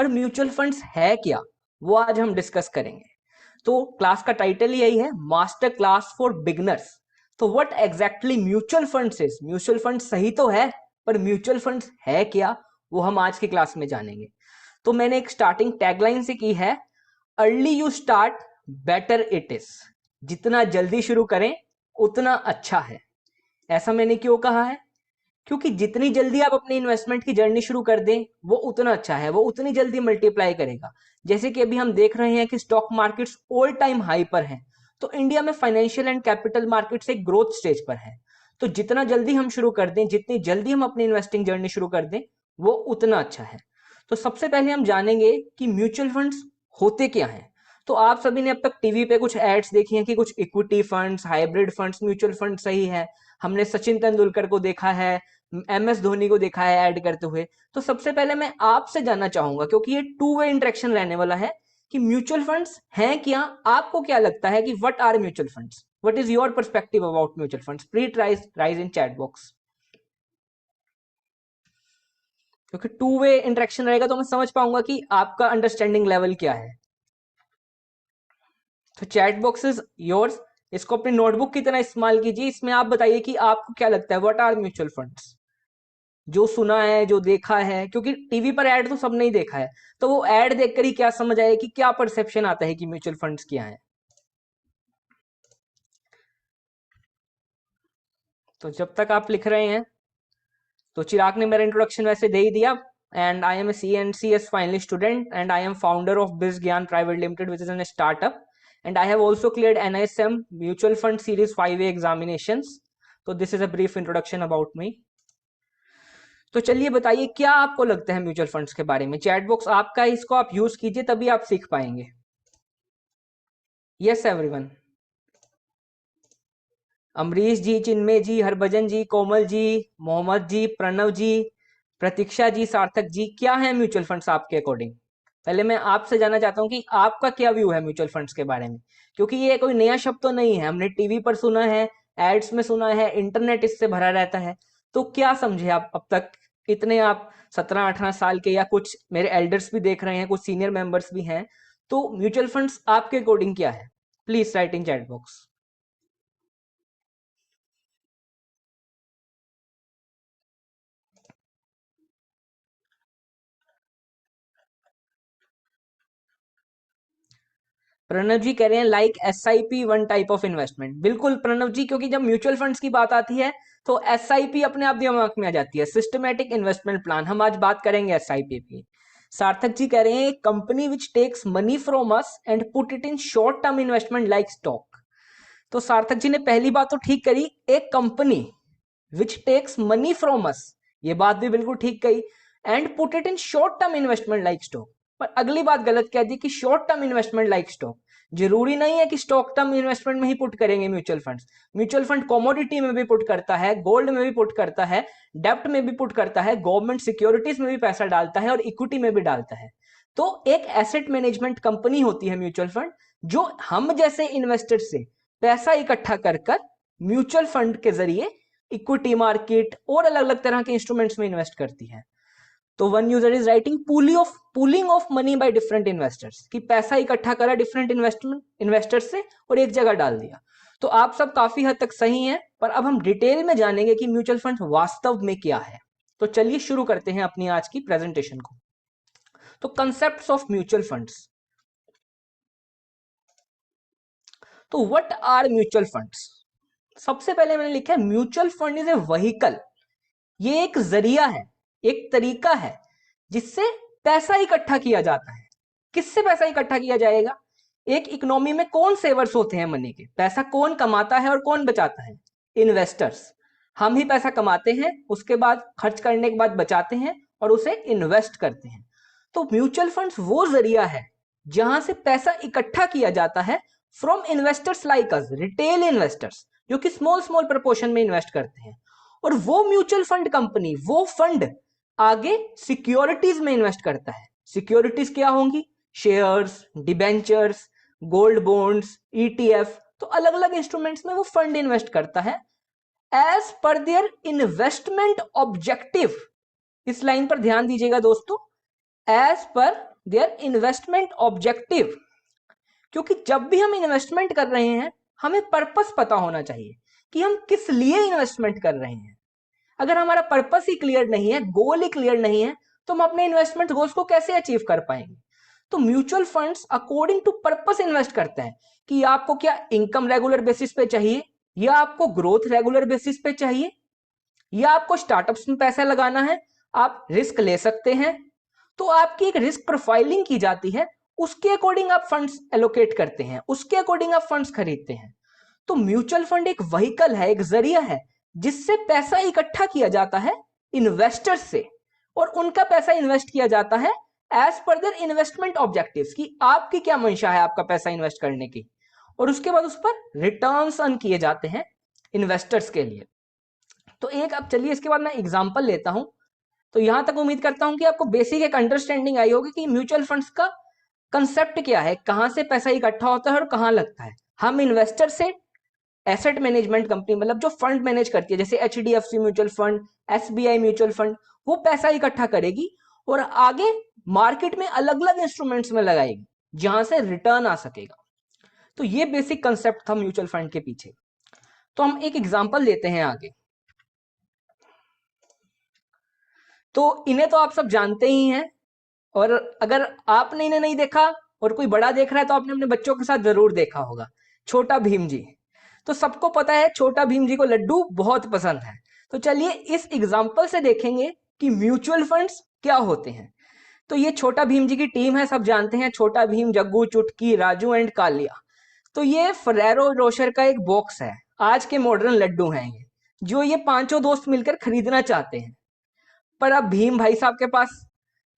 और mutual funds है क्या, वो आज हम डिस्कस करेंगे। तो क्लास का टाइटल यही है, मास्टर क्लास फॉर बिगनर्स। तो what exactly mutual funds is, mutual fund सही तो है, पर म्यूचुअल फंड्स है क्या, वो हम आज की क्लास में जानेंगे। तो मैंने एक स्टार्टिंग टैगलाइन से की है, early you start better it is. जितना जल्दी शुरू करें उतना अच्छा है। ऐसा मैंने क्यों कहा है? क्योंकि जितनी जल्दी आप अपनी इन्वेस्टमेंट की जर्नी शुरू कर दें वो उतना अच्छा है, वो उतनी जल्दी मल्टीप्लाई करेगा। जैसे कि अभी हम देख रहे हैं कि stock markets all time high पर हैं, तो इंडिया में फाइनेंशियल एंड कैपिटल मार्केट्स एक ग्रोथ स्टेज पर है। तो जितना जल्दी हम शुरू कर दें, जितनी जल्दी हम अपनी इन्वेस्टिंग जर्नी शुरू कर दें, वो उतना अच्छा है। तो सबसे पहले हम जानेंगे कि म्यूचुअल फंड्स होते क्या हैं। तो आप सभी ने अब तक टीवी पे कुछ एड्स देखी हैं कि कुछ equity funds, hybrid funds, mutual fund सही है। हमने सचिन तेंदुलकर को देखा है, MS धोनी को देखा है ऐड करते हुए। तो सबसे पहले मैं आपसे जानना चाहूंगा, क्योंकि ये टू वे इंटरेक्शन रहने वाला है, कि म्यूचुअल फंड्स हैं क्या, आपको क्या लगता है कि what are mutual funds, what is your perspective about mutual funds. Please raise in chat box. क्योंकि टू वे इंटरेक्शन रहेगा तो मैं समझ पाऊंगा कि आपका अंडरस्टैंडिंग लेवल क्या है। तो चैट बॉक्स इज योर्स, इसको अपनी नोटबुक की तरह इस्तेमाल कीजिए। इसमें आप बताइए कि आपको क्या लगता है, व्हाट आर म्यूचुअल फंड्स, जो सुना है, जो देखा है। क्योंकि टीवी पर ऐड तो सबने ही देखा है, तो वो ऐड देखकर ही क्या समझ आए कि क्या परसेप्शन आता है कि म्यूचुअल फंड्स क्या है। तो जब तक आप लिख रहे हैं, तो चिराग ने मेरा इंट्रोडक्शन वैसे दे ही दिया। And I am a CNCS final student and I am founder of Biz Gyan private limited which is an startup, and I have also cleared NISM mutual fund series 5A examinations. तो this is a brief introduction about me. तो चलिए बताइए क्या आपको लगता है mutual funds के बारे में। चैट बॉक्स आपका है, इसको आप यूज कीजिए, तभी आप सीख पाएंगे। Yes everyone. अमरीश जी, चिन्मय जी, हरभजन जी, कोमल जी, मोहम्मद जी, प्रणव जी, प्रतीक्षा जी, सार्थक जी, क्या है म्यूचुअल फंड्स आपके अकॉर्डिंग। पहले मैं आपसे जानना चाहता हूं कि आपका क्या व्यू है म्यूचुअल फंड्स के बारे में। क्योंकि ये कोई नया शब्द तो नहीं है, हमने टीवी पर सुना है, एड्स में सुना है, इंटरनेट इससे भरा रहता है। तो क्या समझे आप अब तक, इतने आप 17-18 साल के, या कुछ मेरे एल्डर्स भी देख रहे हैं, कुछ सीनियर मेंबर्स भी हैं, तो म्यूचुअल फंड्स आपके अकॉर्डिंग क्या है। Please write in chat box. Pranav ji कह रहे हैं like SIP one type of investment. बिल्कुल प्रणव जी, क्योंकि जब म्यूचुअल फंड्स की बात आती है तो SIP अपने आप दिमाग में आ जाती है, सिस्टमेटिक इन्वेस्टमेंट प्लान। हम आज बात करेंगे SIP की। सार्थक जी कह रहे हैं company which takes money from us and put it in short term investment like stock. तो सार्थक जी ने पहली बात तो ठीक करी, एक company which takes money from us, ये बात भी बिल्कुल ठीक कही, and put it in short term investment like stock. पर अगली बात गलत कह दी कि short term investment like stock. जरूरी नहीं है कि स्टॉक टर्म इन्वेस्टमेंट में ही पुट करेंगे mutual funds. Mutual fund commodity में भी पुट करता है, गोल्ड में भी पुट करता है, डेप्ट में भी पुट करता है, गवर्नमेंट सिक्योरिटीज में भी पैसा डालता है और इक्विटी में भी डालता है। तो एक एसेट मैनेजमेंट कंपनी होती है म्यूचुअल फंड, जो हम जैसे इन्वेस्टर से पैसा इकट्ठा कर कर म्यूचुअल फंड के जरिए इक्विटी मार्केट और अलग अलग तरह के इंस्ट्रूमेंट्स में इन्वेस्ट करती है। तो one user is writing pooling of money by different investors, कि पैसा इकट्ठा करा डिफरेंट इन्वेस्टर्स से और एक जगह डाल दिया। तो आप सब काफी हद तक सही हैं, पर अब हम डिटेल में जानेंगे कि म्यूचुअल फंड वास्तव में क्या है। तो चलिए शुरू करते हैं अपनी आज की प्रेजेंटेशन को। तो कंसेप्ट ऑफ म्यूचुअल फंड्स। तो व्हाट आर म्यूचुअल फंड्स। सबसे पहले मैंने लिखा है mutual fund is a vehicle, ये एक जरिया है, एक तरीका है जिससे पैसा इकट्ठा किया जाता है। किससे पैसा इकट्ठा किया जाएगा। एक इकोनॉमी में कौन सेवर्स होते हैं मनी के, पैसा कौन कमाता है और कौन बचाता है। इन्वेस्टर्स। हम ही पैसा कमाते हैं, उसके बाद खर्च करने के बाद बचाते हैं और उसे इन्वेस्ट करते हैं। तो म्यूचुअल फंड्स वो जरिया है जहां से पैसा इकट्ठा किया जाता है from investors like us, retail investors, जो कि स्मॉल स्मॉल प्रोपोर्शन में इन्वेस्ट करते हैं। और वो म्यूचुअल फंड कंपनी, वो फंड आगे सिक्योरिटीज में इन्वेस्ट करता है। सिक्योरिटीज क्या होंगी, shares, debentures, gold bonds, ETF। तो अलग अलग इंस्ट्रूमेंट्स में वो फंड इन्वेस्ट करता है as per their investment objective. इस लाइन पर ध्यान दीजिएगा दोस्तों, as per their investment objective, क्योंकि जब भी हम इन्वेस्टमेंट कर रहे हैं हमें पर्पस पता होना चाहिए कि हम किस लिए इन्वेस्टमेंट कर रहे हैं। अगर हमारा पर्पस ही क्लियर नहीं है, गोल ही क्लियर नहीं है, तो हम अपने इन्वेस्टमेंट गोल्स को कैसे अचीव कर पाएंगे। तो mutual funds according to purpose invest करते हैं कि आपको क्या इनकम रेगुलर बेसिस पे चाहिए, या आपको ग्रोथ रेगुलर बेसिस पे चाहिए, या आपको स्टार्टअप्स में पैसा लगाना है, आप रिस्क ले सकते हैं। तो आपकी एक रिस्क प्रोफाइलिंग की जाती है, उसके अकॉर्डिंग आप फंड्स एलोकेट करते हैं, उसके अकॉर्डिंग आप फंड्स खरीदते हैं। तो म्यूचुअल फंड एक व्हीकल है, एक जरिया है जिससे पैसा इकट्ठा किया जाता है इन्वेस्टर्स से, और उनका पैसा इन्वेस्ट किया जाता है as per their investment objectives, कि आपकी क्या मंशा है आपका पैसा इन्वेस्ट करने की, और उसके बाद उस पर रिटर्न्स अर्न किए जाते हैं इन्वेस्टर्स के लिए। तो एक, अब चलिए इसके बाद मैं एग्जांपल लेता हूं। तो यहां तक उम्मीद करता हूं कि आपको बेसिक एक अंडरस्टैंडिंग आई होगी कि म्यूचुअल फंड्स का कंसेप्ट क्या है, कहां से पैसा इकट्ठा होता है और कहां लगता है। हम इन्वेस्टर से एसेट मैनेजमेंट कंपनी, मतलब जो फंड मैनेज करती है, जैसे HDFC mutual fund, SBI mutual fund, वो पैसा इकट्ठा करेगी और आगे मार्केट में अलग अलग इंस्ट्रूमेंट्स में लगाएगी जहां से रिटर्न आ सकेगा। तो ये बेसिक कंसेप्ट था म्यूचुअल फंड के पीछे। तो हम एक एग्जांपल लेते हैं आगे। तो इन्हें तो आप सब जानते ही हैं, और अगर आपने इन्हें नहीं देखा और कोई बड़ा देख रहा है तो आपने अपने बच्चों के साथ जरूर देखा होगा, छोटा भीम जी। तो सबको पता है छोटा भीम जी को लड्डू बहुत पसंद है। तो चलिए इस एग्जाम्पल से देखेंगे कि म्यूचुअल फंड्स क्या होते हैं। तो ये छोटा भीम जी की टीम है, सब जानते हैं, छोटा भीम, जग्गू, चुटकी, राजू एंड कालिया। तो ये फरेरो रोशर का एक बॉक्स है, आज के मॉडर्न लड्डू हैं ये, जो ये पांचों दोस्त मिलकर खरीदना चाहते हैं। पर अब भीम भाई साहब के पास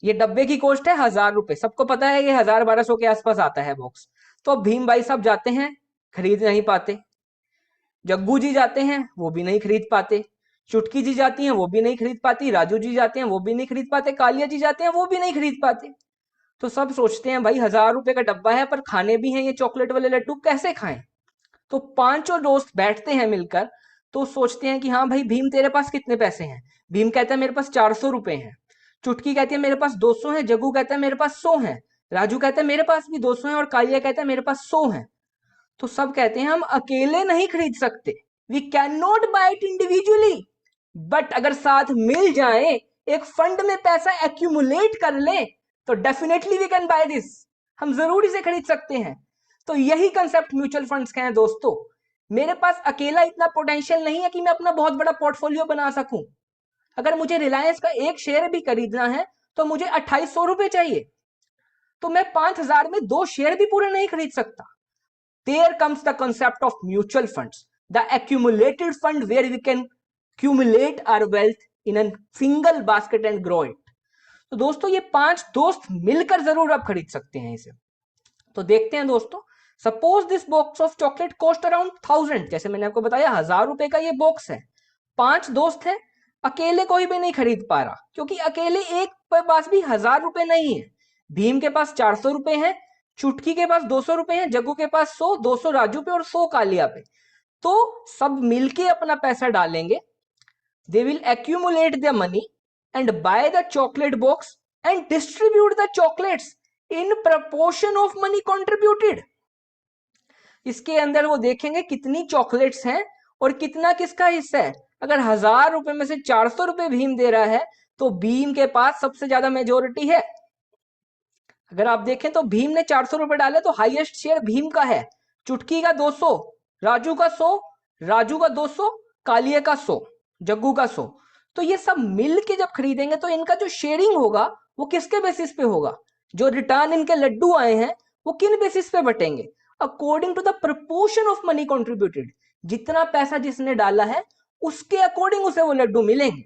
ये डब्बे की कॉस्ट है 1000 रुपए, सबको पता है ये 1000-1200 के आसपास आता है बॉक्स। तो अब भीम भाई साहब जाते हैं, खरीद नहीं पाते। जग्गू जी जाते हैं, वो भी नहीं खरीद पाते। चुटकी जी जाती हैं, वो भी नहीं खरीद पाती। राजू जी जाते हैं, वो भी नहीं खरीद पाते। कालिया जी जाते हैं, वो भी नहीं खरीद पाते। तो सब सोचते हैं भाई 1000 रुपए का डब्बा है पर खाने भी हैं ये चॉकलेट वाले लड्डू, कैसे खाएं। तो पांचों दोस्त बैठते हैं मिलकर, तो सोचते हैं कि हाँ भाई भीम तेरे पास कितने पैसे हैं। भीम कहता है मेरे पास 400 रुपए हैं। चुटकी कहती है मेरे पास 200 है। जग्गू कहता है मेरे पास 100 है। राजू कहता है मेरे पास भी 200 है। और कालिया कहता है मेरे पास 100 है। तो सब कहते हैं हम अकेले नहीं खरीद सकते, we can not buy it individually, but अगर साथ मिल जाए, एक फंड में पैसा एक्यूमुलेट कर ले, तो definitely we can buy this, हम जरूर इसे खरीद सकते हैं। तो यही कंसेप्ट म्यूचुअल फंड्स का है दोस्तों। मेरे पास अकेला इतना पोटेंशियल नहीं है कि मैं अपना बहुत बड़ा पोर्टफोलियो बना सकूं। अगर मुझे रिलायंस का एक शेयर भी खरीदना है तो मुझे 2800 रुपए चाहिए, तो मैं 5000 में 2 शेयर भी पूरे नहीं खरीद सकता। There comes the concept of mutual funds, the accumulated fund where we can accumulate our wealth in a single basket and grow it. तो दोस्तों ये 5 दोस्त मिलकर जरूर आप खरीद सकते हैं इसे। तो देखते हैं दोस्तों, suppose this box of chocolate cost around 1000, जैसे मैंने आपको बताया 1000 रुपए का ये बॉक्स है। 5 दोस्त हैं, अकेले कोई भी नहीं खरीद पा रहा, क्योंकि अकेले एक के पास भी 1000 रुपए नहीं है। भीम के पास 400 रुपए हैं, चुटकी के पास 200 रुपए हैं, जग्गू के पास 100, 200 राजू पे और 100 कालिया पे। तो सब मिलके अपना पैसा डालेंगे, they will accumulate the money and by the chocolate box and distribute the chocolates in proportion of money contributed. इसके अंदर वो देखेंगे कितनी चॉकलेट्स हैं और कितना किसका हिस्सा है। अगर 1000 रुपए में से 400 रुपए भीम दे रहा है तो भीम के पास सबसे ज्यादा मेजोरिटी है। अगर आप देखें तो भीम ने 400 रुपए डाले तो हाईएस्ट शेयर भीम का है। चुटकी का 200, राजू का 100, राजू का 200, कालिया का 100, जग्गू का 100। तो ये सब मिल के जब खरीदेंगे तो इनका जो शेयरिंग होगा वो किसके बेसिस पे होगा, जो रिटर्न इनके लड्डू आए हैं वो किन बेसिस पे बटेंगे, according to the proportion of money contributed. जितना पैसा जिसने डाला है उसके अकॉर्डिंग उसे वो लड्डू मिलेंगे।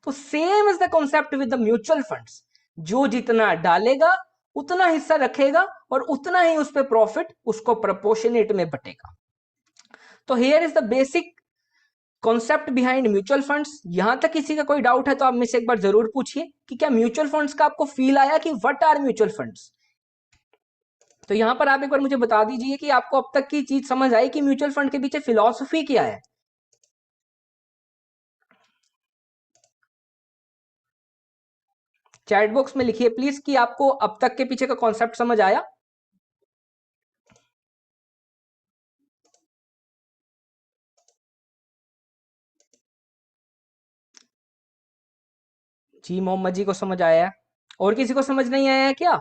तो same is the concept with the mutual funds, जो जितना डालेगा उतना हिस्सा रखेगा और उतना ही उस पर प्रॉफिट उसको प्रपोर्शनेट में बटेगा। तो here is the basic concept behind mutual funds. यहां तक किसी का कोई डाउट है तो आप मुझसे एक बार जरूर पूछिए कि क्या म्यूचुअल फंड्स का आपको फील आया कि व्हाट आर म्यूचुअल फंड्स। तो यहां पर आप एक बार मुझे बता दीजिए कि आपको अब तक की चीज समझ आई कि म्यूचुअल फंड के पीछे फिलॉसफी क्या है। चैट बॉक्स में लिखिए प्लीज कि आपको अब तक के पीछे का कॉन्सेप्ट समझ आया। जी मोहम्मद जी को समझ आया है, और किसी को समझ नहीं आया है क्या?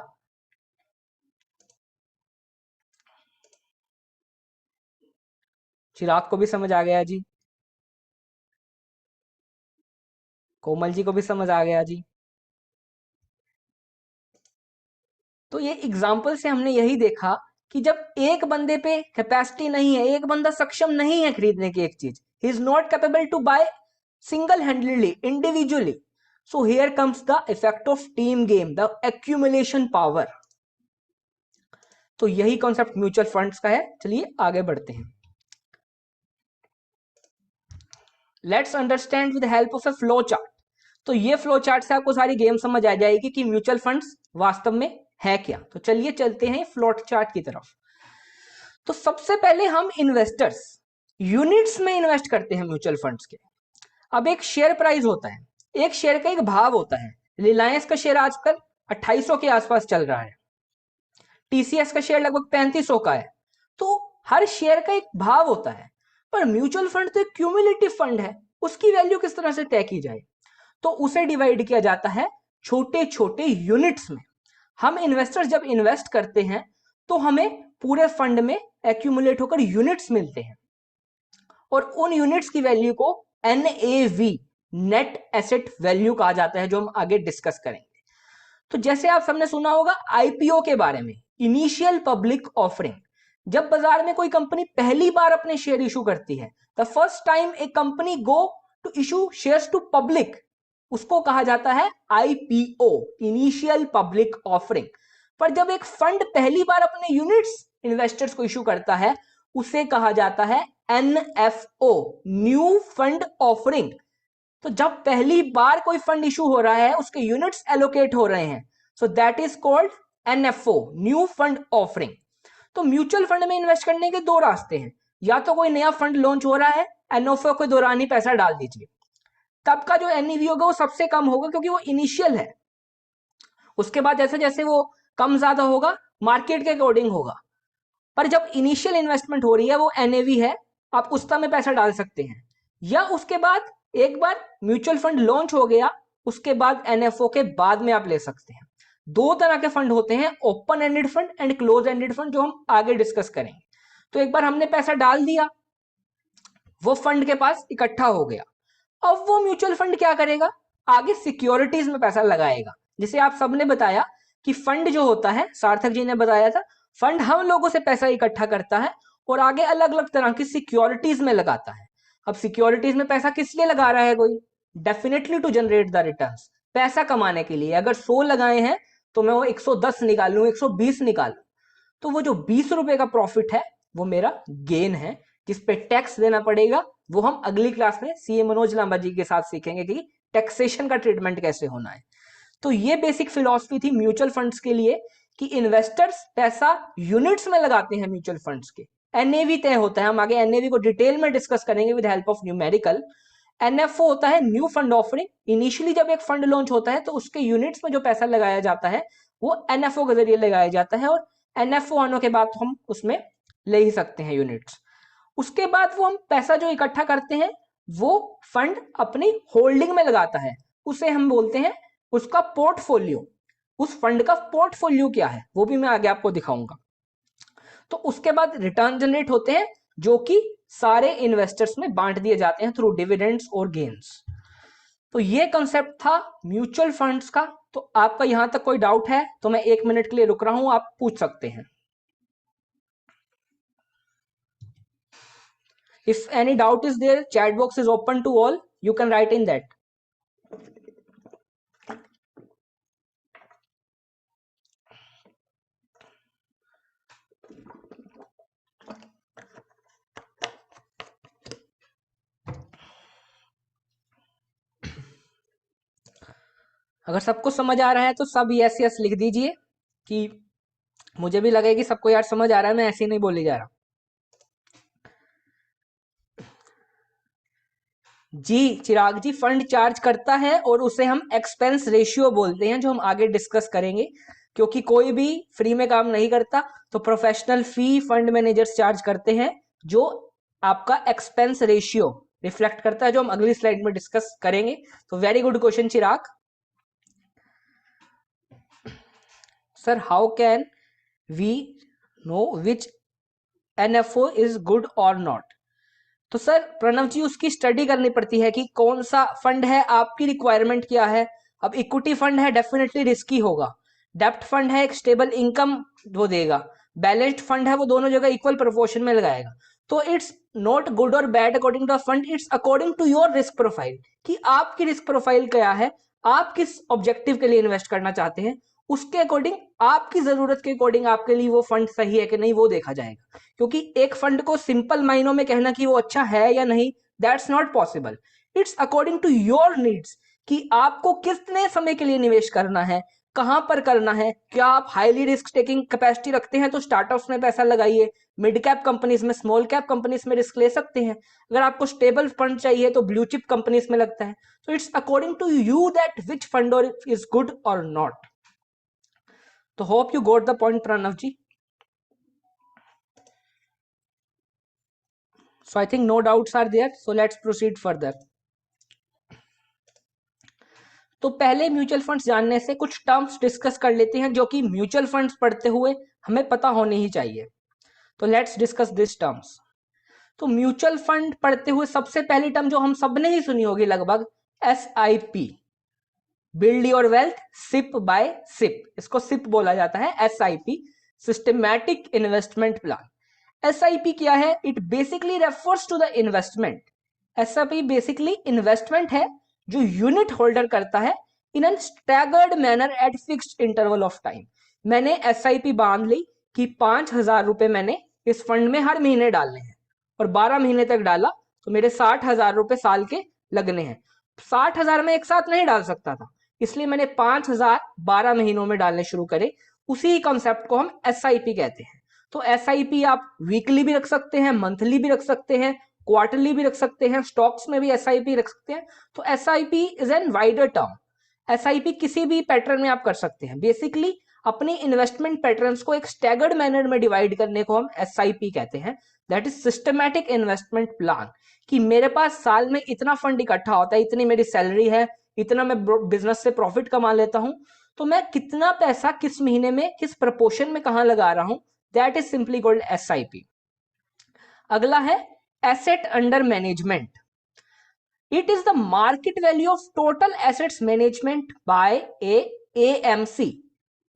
चिराग को भी समझ आ गया जी, कोमल जी को भी समझ आ गया जी। तो ये एग्जाम्पल से हमने यही देखा कि जब एक बंदे पे कैपेसिटी नहीं है, एक बंदा सक्षम नहीं है खरीदने की एक चीज, he is not capable to buy single handedly individually, so here comes the effect of team game, the accumulation power. तो यही कॉन्सेप्ट म्यूचुअल फंड्स का है। चलिए आगे बढ़ते हैं। Let's understand with help of A flow chart. तो ये फ्लो चार्ट से आपको सारी गेम समझ आ जाएगी कि म्यूचुअल फंड्स वास्तव में है क्या। तो चलिए चलते हैं फ्लोट चार्ट की तरफ। तो सबसे पहले हम इन्वेस्टर्स यूनिट्स में इन्वेस्ट करते हैं म्यूचुअल फंड्स के। अब एक शेयर प्राइस होता है, एक शेयर का एक भाव होता है। रिलायंस का शेयर आजकल 2800 के आसपास चल रहा है, टीसीएस का शेयर लगभग 3500 का है। तो हर शेयर का एक भाव होता है, पर म्यूचुअल फंड तो एक क्यूमुलेटिव फंड है, उसकी वैल्यू किस तरह से तय की जाए? तो उसे डिवाइड किया जाता है छोटे छोटे यूनिट्स में। हम इन्वेस्टर्स जब इन्वेस्ट करते हैं तो हमें पूरे फंड में एक्यूमुलेट होकर यूनिट्स मिलते हैं, और उन यूनिट्स की वैल्यू को NAV, नेट एसेट वैल्यू कहा जाता है, जो हम आगे डिस्कस करेंगे। तो जैसे आप सबने सुना होगा आईपीओ के बारे में, इनिशियल पब्लिक ऑफरिंग। जब बाजार में कोई कंपनी पहली बार अपने शेयर इशू करती है, the first time a company go to issue shares to public, उसको कहा जाता है आईपीओ, इनिशियल पब्लिक ऑफरिंग। पर जब एक फंड पहली बार अपने यूनिट्स इन्वेस्टर्स को इशू करता है, उसे कहा जाता है NFO, न्यू फंड ऑफरिंग। तो जब पहली बार कोई फंड इशू हो रहा है, उसके यूनिट्स एलोकेट हो रहे हैं, so that is called NFO, new fund offering. तो म्यूचुअल फंड में इन्वेस्ट करने के दो रास्ते हैं। या तो कोई नया फंड लॉन्च हो रहा है, NFO के दौरान ही पैसा डाल दीजिए, तब का जो NAV होगा वो सबसे कम होगा, क्योंकि वो इनिशियल है। उसके बाद जैसे जैसे वो कम ज्यादा होगा, मार्केट के अकॉर्डिंग होगा। पर जब इनिशियल इन्वेस्टमेंट हो रही है, वो NAV है, आप उस समय पैसा डाल सकते हैं। या उसके बाद एक बार म्यूचुअल फंड लॉन्च हो गया, उसके बाद NFO के बाद में आप ले सकते हैं। दो तरह के फंड होते हैं, open ended fund and close ended fund, जो हम आगे डिस्कस करेंगे। तो एक बार हमने पैसा डाल दिया, वो फंड के पास इकट्ठा हो गया, अब वो म्यूचुअल फंड क्या करेगा? आगे सिक्योरिटीज में पैसा लगाएगा। जिसे आप सबने बताया कि फंड जो होता है, सार्थक जी ने बताया था, फंड हम लोगों से पैसा इकट्ठा करता है और आगे अलग अलग तरह की सिक्योरिटीज में लगाता है। अब सिक्योरिटीज में पैसा किस लिए लगा रहा है कोई? Definitely to generate the returns, पैसा कमाने के लिए। अगर 100 लगाए हैं तो मैं वो 110 निकालूं, 120 निकालूं, तो वो जो 20 रुपए का प्रॉफिट है वो मेरा गेन है, जिस पे टैक्स देना पड़ेगा। वो हम अगली क्लास में CA मनोज लांबा जी के साथ सीखेंगे कि टैक्सेशन का ट्रीटमेंट कैसे होना है। तो ये बेसिक फिलॉसफी थी म्यूचुअल फंड्स के लिए, कि इन्वेस्टर्स पैसा यूनिट्स में लगाते हैं म्यूचुअल फंड्स के। NAV तय होता है, हम आगे NAV को डिटेल में डिस्कस करेंगे with help of numerical. NFO होता है न्यू फंड ऑफरिंग। इनिशियली जब एक फंड लॉन्च होता है तो उसके यूनिट्स में जो पैसा लगाया जाता है वो NFO के जरिए लगाया जाता है, और NFO आने के बाद हम उसमें ले ही सकते हैं यूनिट्स। उसके बाद वो हम पैसा जो इकट्ठा करते हैं वो फंड अपनी होल्डिंग में लगाता है, उसे हम बोलते हैं उसका पोर्टफोलियो। उस फंड का पोर्टफोलियो क्या है वो भी मैं आगे आपको दिखाऊंगा। तो उसके बाद रिटर्न जनरेट होते हैं, जो कि सारे इन्वेस्टर्स में बांट दिए जाते हैं थ्रू डिविडेंड्स और गेन्स। तो ये कंसेप्ट था म्यूचुअल फंड्स का। तो आपका यहां तक कोई डाउट है तो मैं 1 मिनट के लिए रुक रहा हूं, आप पूछ सकते हैं। If any doubt is there, chat box is open to all. You can write in that. अगर सबको समझ आ रहा है तो सब यस यस लिख दीजिए, कि मुझे भी लगे कि सबको यार समझ आ रहा है, मैं ऐसे ही नहीं बोले जा रहा। जी चिराग जी, फंड चार्ज करता है और उसे हम एक्सपेंस रेशियो बोलते हैं, जो हम आगे डिस्कस करेंगे, क्योंकि कोई भी फ्री में काम नहीं करता। तो प्रोफेशनल फी फंड मैनेजर्स चार्ज करते हैं, जो आपका एक्सपेंस रेशियो रिफ्लेक्ट करता है, जो हम अगली स्लाइड में डिस्कस करेंगे। तो very good question Chirag. Sir how can we know which NFO is good और नॉट? तो सर प्रणव जी, उसकी स्टडी करनी पड़ती है कि कौन सा फंड है, आपकी रिक्वायरमेंट क्या है। अब इक्विटी फंड है, डेफिनेटली रिस्की होगा। डेप्ट फंड है, एक स्टेबल इनकम वो देगा। बैलेंस्ड फंड है, वो दोनों जगह इक्वल प्रोपोर्शन में लगाएगा। तो इट्स नॉट गुड और bad according to fund, it's according to your risk profile, कि आपकी रिस्क प्रोफाइल क्या है, आप किस ऑब्जेक्टिव के लिए इन्वेस्ट करना चाहते हैं, उसके अकॉर्डिंग, आपकी जरूरत के अकॉर्डिंग आपके लिए वो फंड सही है कि नहीं, वो देखा जाएगा। क्योंकि एक फंड को सिंपल मायनों में कहना कि वो अच्छा है या नहीं, that's not possible. It's according to your needs, कि आपको कितने समय के लिए निवेश करना है, कहां पर करना है। क्या आप हाईली रिस्क टेकिंग कैपेसिटी रखते हैं तो स्टार्टअप्स में पैसा लगाइए, मिड कैप कंपनीज में, स्मॉल कैप कंपनीज में रिस्क ले सकते हैं। अगर आपको स्टेबल फंड चाहिए तो ब्लू चिप कंपनीज में लगता है। तो it's according to you that which fund is good और नॉट। तो hope you got the point Pranav ji. So I think no doubts are there. So let's proceed further. तो पहले म्यूचुअल फंड्स जानने से कुछ टर्म्स डिस्कस कर लेते हैं, जो कि म्यूचुअल फंड्स पढ़ते हुए हमें पता होने ही चाहिए। तो लेट्स डिस्कस दिस टर्म्स। तो म्यूचुअल फंड पढ़ते हुए सबसे पहली टर्म जो हम सबने ही सुनी होगी लगभग, SIP, build your wealth SIP by SIP. इसको सिप बोला जाता है, SIP, systematic investment plan. SIP क्या है? It basically refers to the investment. SIP basically investment है जो यूनिट होल्डर करता है in an staggered manner at fixed interval of time. मैंने SIP बांध ली कि 5,000 रुपए मैंने इस फंड में हर महीने डालने हैं, और 12 महीने तक डाला तो मेरे 60,000 रुपए साल के लगने हैं। 60,000 में एक साथ नहीं डाल सकता था, इसलिए मैंने 5,000 12 महीनों में डालने शुरू करे। उसी कॉन्सेप्ट को हम SIP कहते हैं। तो SIP आप वीकली भी रख सकते हैं, मंथली भी रख सकते हैं, क्वार्टरली भी रख सकते हैं, स्टॉक्स में भी SIP रख सकते हैं। तो SIP is an wider term. SIP किसी भी पैटर्न में आप कर सकते हैं। बेसिकली अपनी इन्वेस्टमेंट पैटर्न्स को एक स्टैगर्ड मैनर में डिवाइड करने को हम SIP कहते हैं, that is systematic investment plan. कि मेरे पास साल में इतना फंड इकट्ठा होता है, इतनी मेरी सैलरी है, इतना मैं बिजनेस से प्रॉफिट कमा लेता हूं, तो मैं कितना पैसा किस महीने में किस प्रपोर्शन में कहां लगा रहा हूं, that is simply called SIP। अगला है asset under management. It is the market value of total assets management by AMC।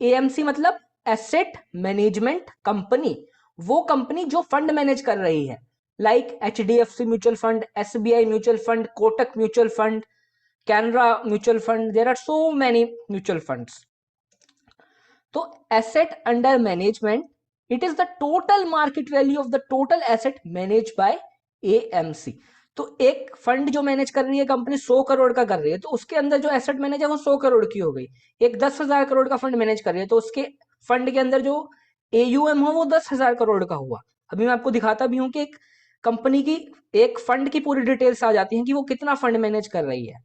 AMC मतलब एसेट मैनेजमेंट कंपनी, वो कंपनी जो फंड मैनेज कर रही है, like HDFC mutual fund, SBI mutual fund, Kotak mutual fund, Canara mutual fund, there are so many mutual funds. तो asset under management, it is the total market value of the total asset manage by AMC। तो एक fund जो manage कर रही है company 100 crore का कर रही है, तो उसके अंदर जो एसेट मैनेज है वो 100 करोड़ की हो गई। एक 10,000 करोड़ का फंड मैनेज कर रही है, तो उसके फंड के अंदर जो AUM हो वो 10,000 करोड़ का हुआ। अभी मैं आपको दिखाता भी हूं कि एक कंपनी की, एक फंड की पूरी डिटेल्स आ जाती हैं कि वो कितना फंड मैनेज कर रही है।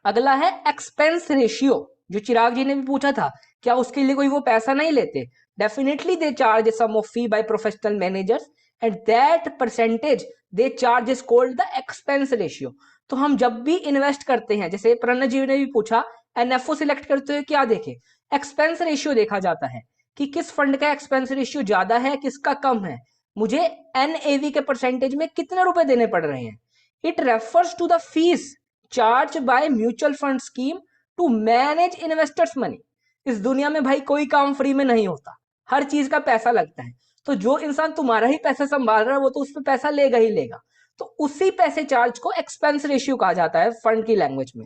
अगला है एक्सपेंस रेशियो, जो चिराग जी ने भी पूछा था, क्या उसके लिए कोई वो पैसा नहीं लेते? Definitely they charge some of fee by professional managers and that percentage they charge is called the expense ratio. तो हम जब भी इन्वेस्ट करते हैं, जैसे प्रणव जी ने भी पूछा, NFO सिलेक्ट करते हुए क्या देखे? एक्सपेंस रेशियो देखा जाता है कि किस फंड का एक्सपेंस रेशियो ज्यादा है, किसका कम है, मुझे NAV के परसेंटेज में कितने रुपए देने पड़ रहे हैं। It refers to the fees charge by mutual fund scheme to manage investors money. इस दुनिया में भाई कोई काम फ्री में नहीं होता, हर चीज का पैसा लगता है। तो जो इंसान तुम्हारा ही पैसा संभाल रहा है वो तो उस पर पैसा लेगा ही लेगा। तो उसी पैसे चार्ज को एक्सपेंस रेशियो कहा जाता है फंड की लैंग्वेज में।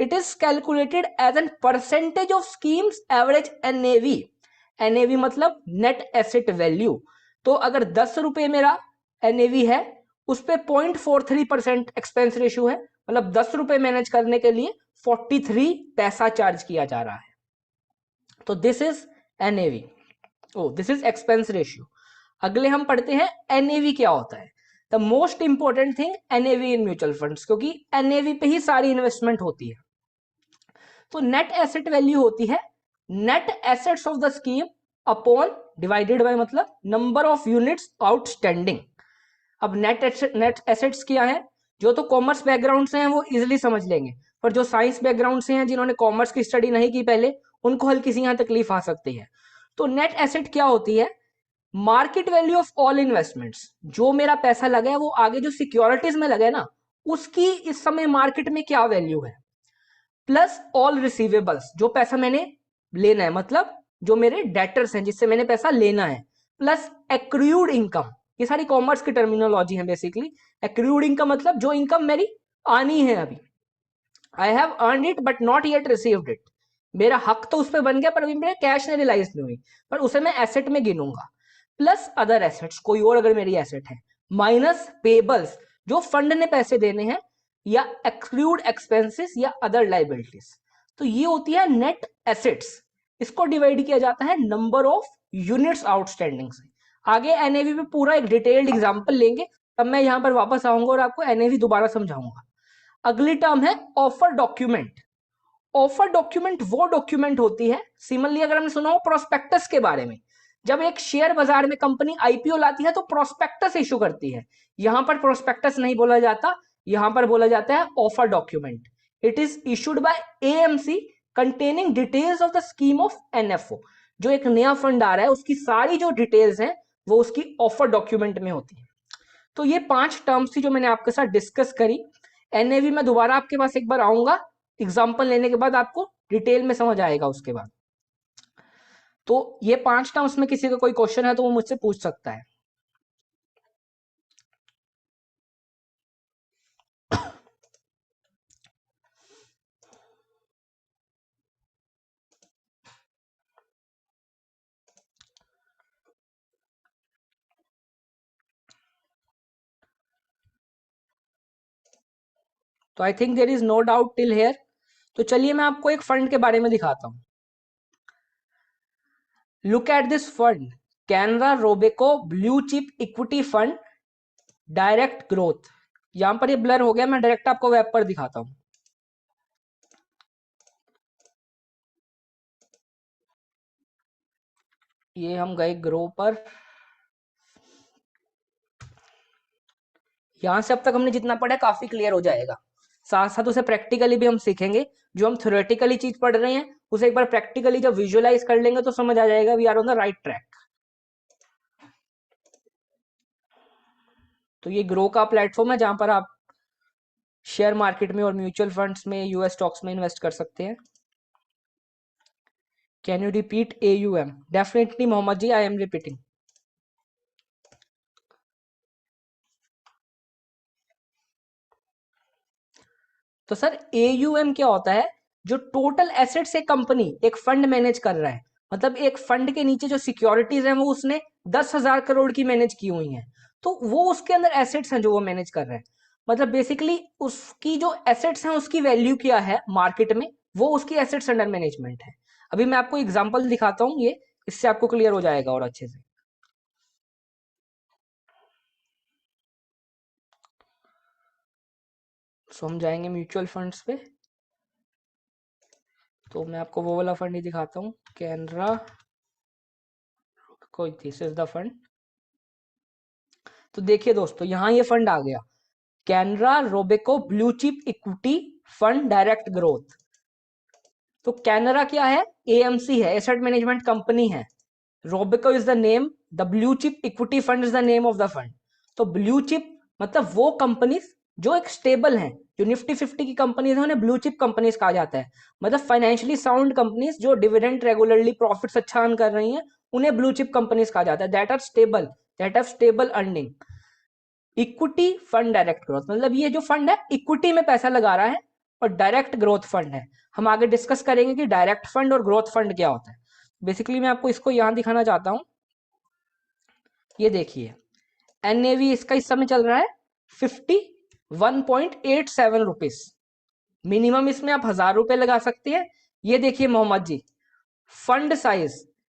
It is calculated as an percentage of schemes average NAV। NAV मतलब नेट एसेट वैल्यू। तो अगर 10 रुपए मेरा NAV है, उस पर 0.43% एक्सपेंस रेशियो है, मतलब 10 रुपए मैनेज करने के लिए 43 पैसा चार्ज किया जा रहा है। तो this is NAV, this is expense ratio. अगले हम पढ़ते हैं NAV क्या होता है। The most important thing NAV in mutual funds, क्योंकि एनएवी पे ही सारी इन्वेस्टमेंट होती है। तो नेट एसेट वैल्यू होती है net assets of the scheme upon divided by मतलब नंबर ऑफ यूनिट्स आउटस्टैंडिंग। अब नेट एसेट्स क्या है, जो तो कॉमर्स बैकग्राउंड से हैं वो इजिली समझ लेंगे, पर जो साइंस बैकग्राउंड से हैं जिन्होंने कॉमर्स की स्टडी नहीं की पहले, उनको हल्की सी यहाँ तकलीफ आ सकती है। तो नेट एसेट क्या होती है, market value of all investments, जो मेरा पैसा लगा है वो आगे जो सिक्योरिटीज में लगा है ना, उसकी इस समय मार्केट में क्या वैल्यू है, प्लस ऑल रिसीवेबल्स, जो पैसा मैंने लेना है, मतलब जो मेरे डेटर्स हैं जिससे मैंने पैसा लेना है, प्लस एक्रूड इनकम। ये सारी कॉमर्स की टर्मिनोलॉजी है बेसिकली। एक्रूड इनकम मतलब जो इनकम मेरी आनी है अभी, I have earned it but not yet received it, मेरा हक तो उस पर बन गया पर अभी मेरे कैश ने रियलाइज नहीं हुई, पर उसे मैं एसेट में गिनूंगा। प्लस अदर एसेट्स, कोई और अगर मेरी एसेट है, माइनस पेबल्स, जो फंड ने पैसे देने हैं, या एक्सक्लूड एक्सपेंसेस या अदर लाइबिलिटीज। तो ये होती है नेट एसेट्स। इसको डिवाइड किया जाता है नंबर ऑफ यूनिट्स आउटस्टैंडिंग से। आगे एनएवी में पूरा एक डिटेल्ड एग्जांपल लेंगे, तब मैं यहां पर वापस आऊंगा और आपको एनएवी दोबारा समझाऊंगा। अगली टर्म है ऑफर डॉक्यूमेंट। ऑफर डॉक्यूमेंट वो डॉक्यूमेंट होती है, सिमिलरली अगर हमने सुना हो प्रोस्पेक्टस के बारे में, जब एक शेयर बाजार में कंपनी आईपीओ लाती है तो प्रोस्पेक्टस इशू करती है। यहां पर प्रोस्पेक्टस नहीं बोला जाता, यहां पर बोला जाता है offer document. It is issued by AMC containing details of the scheme of NFO. जो एक नया फंड आ रहा है उसकी सारी जो डिटेल्स हैं वो उसकी ऑफर डॉक्यूमेंट में होती है। तो ये 5 टर्म्स थी जो मैंने आपके साथ डिस्कस करी। एनएवी में दोबारा आपके पास एक बार आऊंगा, एग्जाम्पल लेने के बाद आपको डिटेल में समझ आएगा उसके बाद। तो ये 5 टर्म्स में किसी का कोई क्वेश्चन है तो वो मुझसे पूछ सकता है। तो I think there is no doubt till here. तो चलिए मैं आपको एक फंड के बारे में दिखाता हूं। Look at this fund, Canara Robeco blue chip equity fund direct growth. यहां पर ये ब्लर हो गया, मैं डायरेक्ट आपको वेब पर दिखाता हूं। ये हम गए ग्रो पर, यहां से अब तक हमने जितना पढ़ा काफी क्लियर हो जाएगा। साथ साथ उसे प्रैक्टिकली भी हम सीखेंगे। जो हम थ्योरेटिकली चीज पढ़ रहे हैं उसे एक बार प्रैक्टिकली जब विजुअलाइज कर लेंगे तो समझ आ जाएगा we are on the right track. तो ये ग्रो का प्लेटफॉर्म है जहां पर आप शेयर मार्केट में और म्यूचुअल फंड्स में, यूएस स्टॉक्स में इन्वेस्ट कर सकते हैं। Can you repeat AUM? Definitely Mohammad ji, I am repeating. तो सर AUM क्या होता है, जो टोटल एसेट्स एक कंपनी, एक फंड मैनेज कर रहा है। मतलब एक फंड के नीचे जो सिक्योरिटीज हैं वो उसने 10,000 करोड़ की मैनेज की हुई हैं, तो वो उसके अंदर एसेट्स हैं जो वो मैनेज कर रहा है। मतलब बेसिकली उसकी जो एसेट्स हैं उसकी वैल्यू क्या है मार्केट में, वो उसकी एसेट्स अंडर मैनेजमेंट है। अभी मैं आपको एग्जाम्पल दिखाता हूँ, ये इससे आपको क्लियर हो जाएगा और अच्छे से। सो हम जाएंगे म्यूचुअल फंड्स पे, तो मैं आपको वो वाला फंड ही दिखाता हूँ, कैनरा, कोई दिस इज द फंड। तो देखिए दोस्तों यहाँ ये फंड आ गया, Canara Robeco blue chip equity fund direct growth. तो कैनरा क्या है, AMC है, एसेट मैनेजमेंट कंपनी है। Robeco is the name, the blue chip equity fund is the name of the fund. तो ब्लू चिप मतलब वो कंपनीज जो एक स्टेबल हैं, जो निफ्टी 50 की कंपनीज है उन्हें ब्लू चिप कंपनीज कहा जाता है। मतलब फाइनेंशियली साउंड कंपनीज जो डिविडेंड रेगुलरली प्रॉफिट्स अच्छा अर्न कर रही हैं, उन्हें ब्लू चिप कंपनीज कहा जाता है। That are stable, that have stable earning. Equity fund direct growth मतलब ये जो फंड है इक्विटी में पैसा लगा रहा है, और डायरेक्ट ग्रोथ फंड है। हम आगे डिस्कस करेंगे कि डायरेक्ट फंड और ग्रोथ फंड क्या होता है। बेसिकली मैं आपको इसको यहां दिखाना चाहता हूं। ये देखिए NAV इसका इस समय चल रहा है 51.87 रुपीज। मिनिमम इसमें आप 1,000 रुपए लगा सकते हैं। ये देखिए मोहम्मद जी, फंड साइज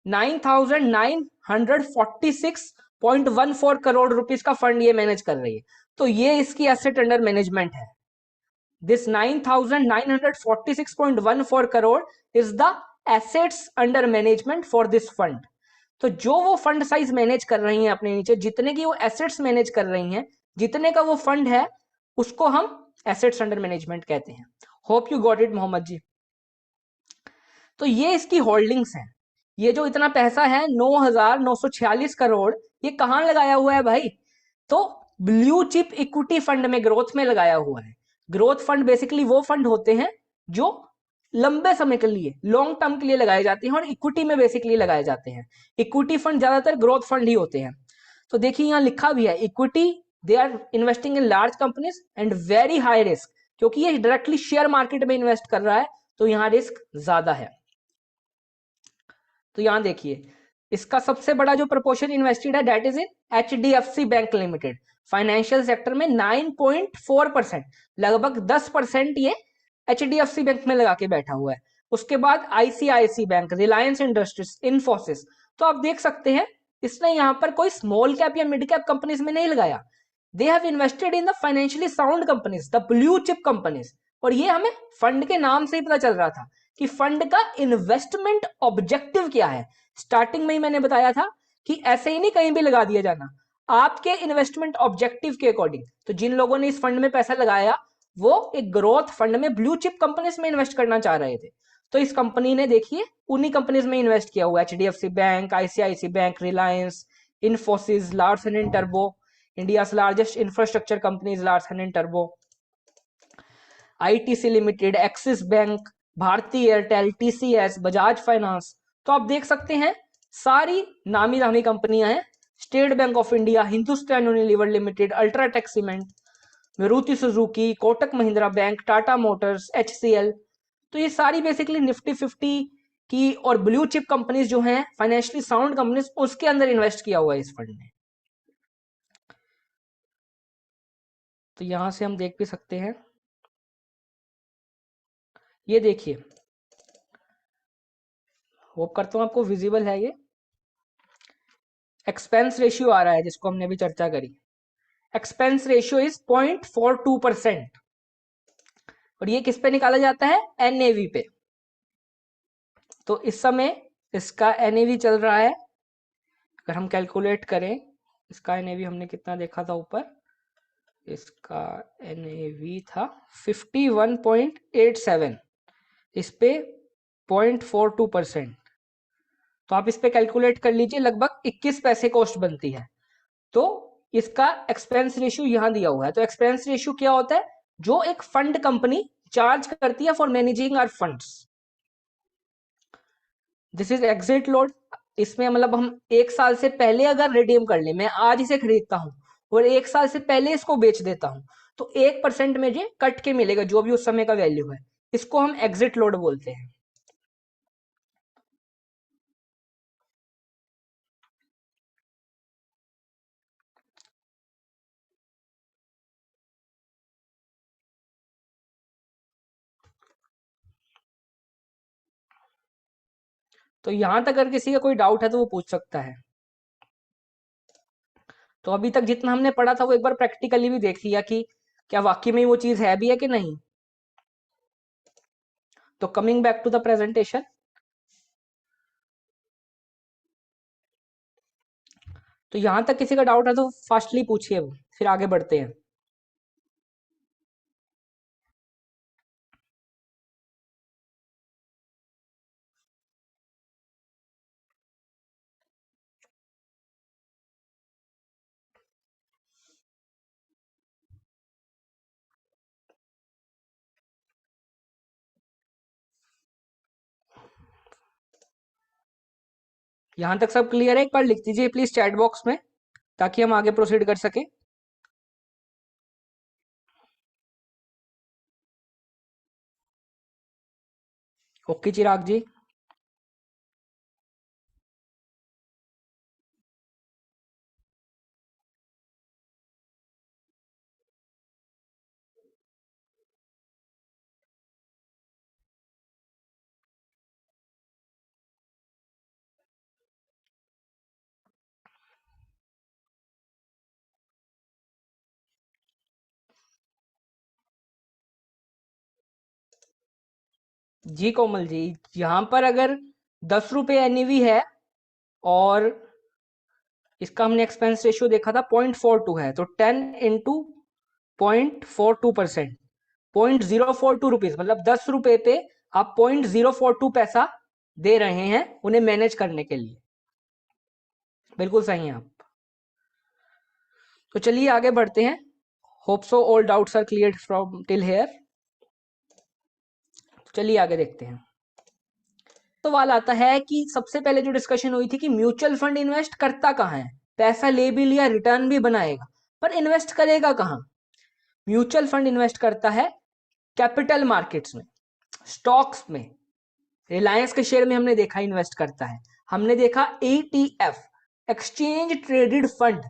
9,946 0.14 करोड़ रुपीस का फंड ये मैनेज कर रही है। तो ये इसकी एसेट अंडर मैनेजमेंट है। This 9,946.14 crore is the assets under management for this fund. तो जो वो फंड साइज मैनेज कर रही हैं अपने नीचे, जितने की वो एसेट्स मैनेज कर रही हैं, जितने का वो फंड है, उसको हम एसेट्स अंडर मैनेजमेंट कहते हैं। Hope you got it Mohammad ji. तो ये इसकी होल्डिंग्स हैं। ये जो इतना पैसा है 9,946 करोड़, ये कहां लगाया हुआ है भाई? तो ब्लू चिप इक्विटी फंड में, ग्रोथ में लगाया हुआ है। ग्रोथ फंड बेसिकली वो फंड होते हैं जो लंबे समय के लिए, लॉन्ग टर्म के लिए लगाए जाते हैं, और इक्विटी में बेसिकली लगाए जाते हैं। इक्विटी फंड ज्यादातर ग्रोथ फंड ही होते हैं। तो देखिए यहां लिखा भी है, equity they are investing in large companies and very high risk, क्योंकि ये डायरेक्टली शेयर मार्केट में इन्वेस्ट कर रहा है, तो यहां रिस्क ज्यादा है। तो यहां देखिए, इसका सबसे बड़ा जो प्रपोर्शन इन्वेस्टेड है that is in HDFC bank limited. Financial sector में 9.4%, लगभग 10% ये HDFC बैंक में लगा के बैठा हुआ है। उसके बाद ICICI bank, Reliance industries, Infosys. तो आप देख सकते हैं इसने यहां पर कोई स्मॉल कैप या मिड कैप कंपनीज में नहीं लगाया। They have invested in the financially sound companies, the blue chip companies. और ये हमें फंड के नाम से ही पता चल रहा था कि फंड का इन्वेस्टमेंट ऑब्जेक्टिव क्या है। स्टार्टिंग में ही मैंने बताया था कि ऐसे ही नहीं कहीं भी लगा दिया जाना, आपके इन्वेस्टमेंट ऑब्जेक्टिव के अकॉर्डिंग। तो जिन लोगों ने इस फंड में पैसा लगाया, वो एक ग्रोथ फंड में ब्लू चिप कंपनीज में इन्वेस्ट करना चाह रहे थे। तो इस कंपनी ने देखिए उन्हीं कंपनीज में इन्वेस्ट किया हुआ, HDFC bank, ICICI bank, Reliance, Infosys, Larsen and टर्बो, India largest infrastructure companies Larsen and टर्बो, ITC limited, Axis bank, Bharti Airtel, TCS, Bajaj finance. तो आप देख सकते हैं सारी नामी नामी कंपनियां हैं। State bank of India, Hindustan Unilever limited, UltraTech cement, Maruti Suzuki, Kotak Mahindra bank, Tata Motors, HCL। तो ये सारी बेसिकली निफ्टी 50 की और ब्लू चिप कंपनीज जो हैं, फाइनेंशियली साउंड कंपनीज, उसके अंदर इन्वेस्ट किया हुआ है इस फंड ने। तो यहां से हम देख भी सकते हैं, ये देखिए, होप करता हूं आपको विजिबल है। ये एक्सपेंस रेशियो आ रहा है जिसको हमने अभी चर्चा करी। एक्सपेंस रेशियो इज 0.42%, और ये किस पे निकाला जाता है? NAV पे। तो इस समय इसका NAV चल रहा है, अगर हम कैलकुलेट करें, इसका NAV हमने कितना देखा था ऊपर, इसका NAV था 51.87, इस पे 0.42%। तो आप इस पे कैलकुलेट कर लीजिए, लगभग 21 पैसे कॉस्ट बनती है। तो इसका एक्सपेंस रेशियो यहां दिया हुआ है। तो एक्सपेंस रेशियो क्या होता है? जो एक फंड कंपनी चार्ज करती है for managing our funds. This is exit load. इसमें मतलब हम 1 साल से पहले अगर रिडीम कर ले, मैं आज इसे खरीदता हूं और 1 साल से पहले इसको बेच देता हूं, तो 1% मुझे कट के मिलेगा जो भी उस समय का वैल्यू है। इसको हम एग्जिट लोड बोलते हैं। तो यहां तक अगर किसी का कोई डाउट है तो वो पूछ सकता है। तो अभी तक जितना हमने पढ़ा था वो एक बार प्रैक्टिकली भी देख लिया कि क्या वाकई में वो चीज है भी है कि नहीं। तो coming back to the presentation, तो यहां तक किसी का डाउट है तो फास्टली पूछिए, फिर आगे बढ़ते हैं। यहां तक सब क्लियर है? एक बार लिख दीजिए प्लीज चैट बॉक्स में, ताकि हम आगे प्रोसीड कर सके। ओके चिराग जी। जी कोमल जी, यहाँ पर अगर 10 रुपये एनईवी है और इसका हमने एक्सपेंस रेशियो देखा था 0.42 है, तो 10 × 0.42%, 0.042 रुपीज, मतलब 10 रुपए पे आप 0.042 पैसा दे रहे हैं उन्हें मैनेज करने के लिए। बिल्कुल सही है आप। तो चलिए आगे बढ़ते हैं। Hope so all doubts are clear from till here. चलिए आगे देखते हैं। सवाल आता है कि सबसे पहले जो डिस्कशन हुई थी कि म्यूचुअल फंड इन्वेस्ट करता कहाँ है, पैसा ले भी लिया, रिटर्न भी बनाएगा, पर इन्वेस्ट करेगा कहाँ। म्यूचुअल फंड इन्वेस्ट करता है कैपिटल मार्केट्स में, स्टॉक्स में। रिलायंस के शेयर में हमने देखा इन्वेस्ट करता है। हमने देखा ETF, एक्सचेंज ट्रेडेड फंड,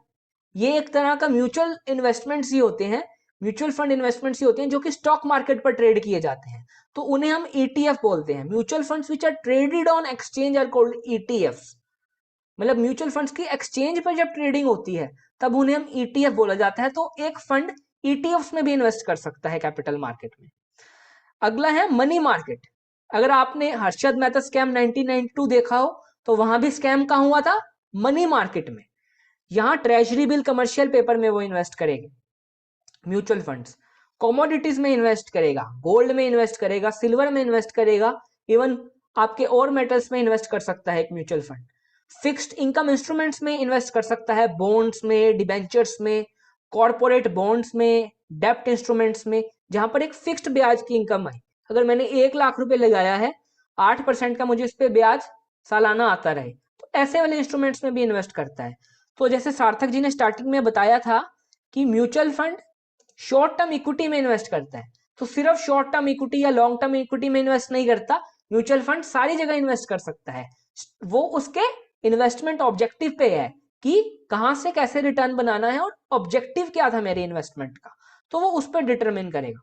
ये एक तरह का म्यूचुअल इन्वेस्टमेंट्स ही होते हैं, म्यूचुअल फंड इन्वेस्टमेंट्स ही होते हैं जो कि स्टॉक मार्केट पर ट्रेड किए जाते हैं, तो उन्हें हम ETF बोलते हैं। Mutual funds which are traded on exchange are called ETFs। मतलब म्यूचुअल फंड्स की एक्सचेंज पर जब ट्रेडिंग होती है तब उन्हें हम ETF बोला जाता है। तो एक फंड ETFs में भी इन्वेस्ट कर सकता है कैपिटल मार्केट में। अगला है मनी मार्केट। अगर आपने हर्षद मेहता स्कैम 1992 देखा हो तो वहां भी स्कैम कहां हुआ था, मनी मार्केट में। यहां ट्रेजरी बिल, कमर्शियल पेपर में वो इन्वेस्ट करेंगे म्यूचुअल फंड्स। कमोडिटीज में इन्वेस्ट करेगा, गोल्ड में इन्वेस्ट करेगा, सिल्वर में इन्वेस्ट करेगा, इवन आपके और मेटल्स में इन्वेस्ट कर सकता है एक mutual fund. Fixed income instruments में इन्वेस्ट कर सकता है, बॉन्ड्स में, डिबेंचर्स में, कॉर्पोरेट बॉन्ड्स में, डेप्ट इंस्ट्रूमेंट्स में, जहां पर एक फिक्स्ड ब्याज की इनकम आई। अगर मैंने 1 लाख रुपए लगाया है, 8% का मुझे इस पे ब्याज सालाना आता रहे, तो ऐसे वाले इंस्ट्रूमेंट्स में भी इन्वेस्ट करता है। तो जैसे सार्थक जी ने स्टार्टिंग में बताया था कि mutual fund short term equity में इन्वेस्ट करता है, तो सिर्फ शॉर्ट टर्म इक्विटी या लॉन्ग टर्म इक्विटी में इन्वेस्ट नहीं करता, म्यूचुअल फंड सारी जगह इन्वेस्ट कर सकता है। वो उसके इन्वेस्टमेंट ऑब्जेक्टिव पे है कि कहां से कैसे रिटर्न बनाना है और ऑब्जेक्टिव क्या था मेरे इन्वेस्टमेंट का, तो वो उस पर डिटरमिन करेगा।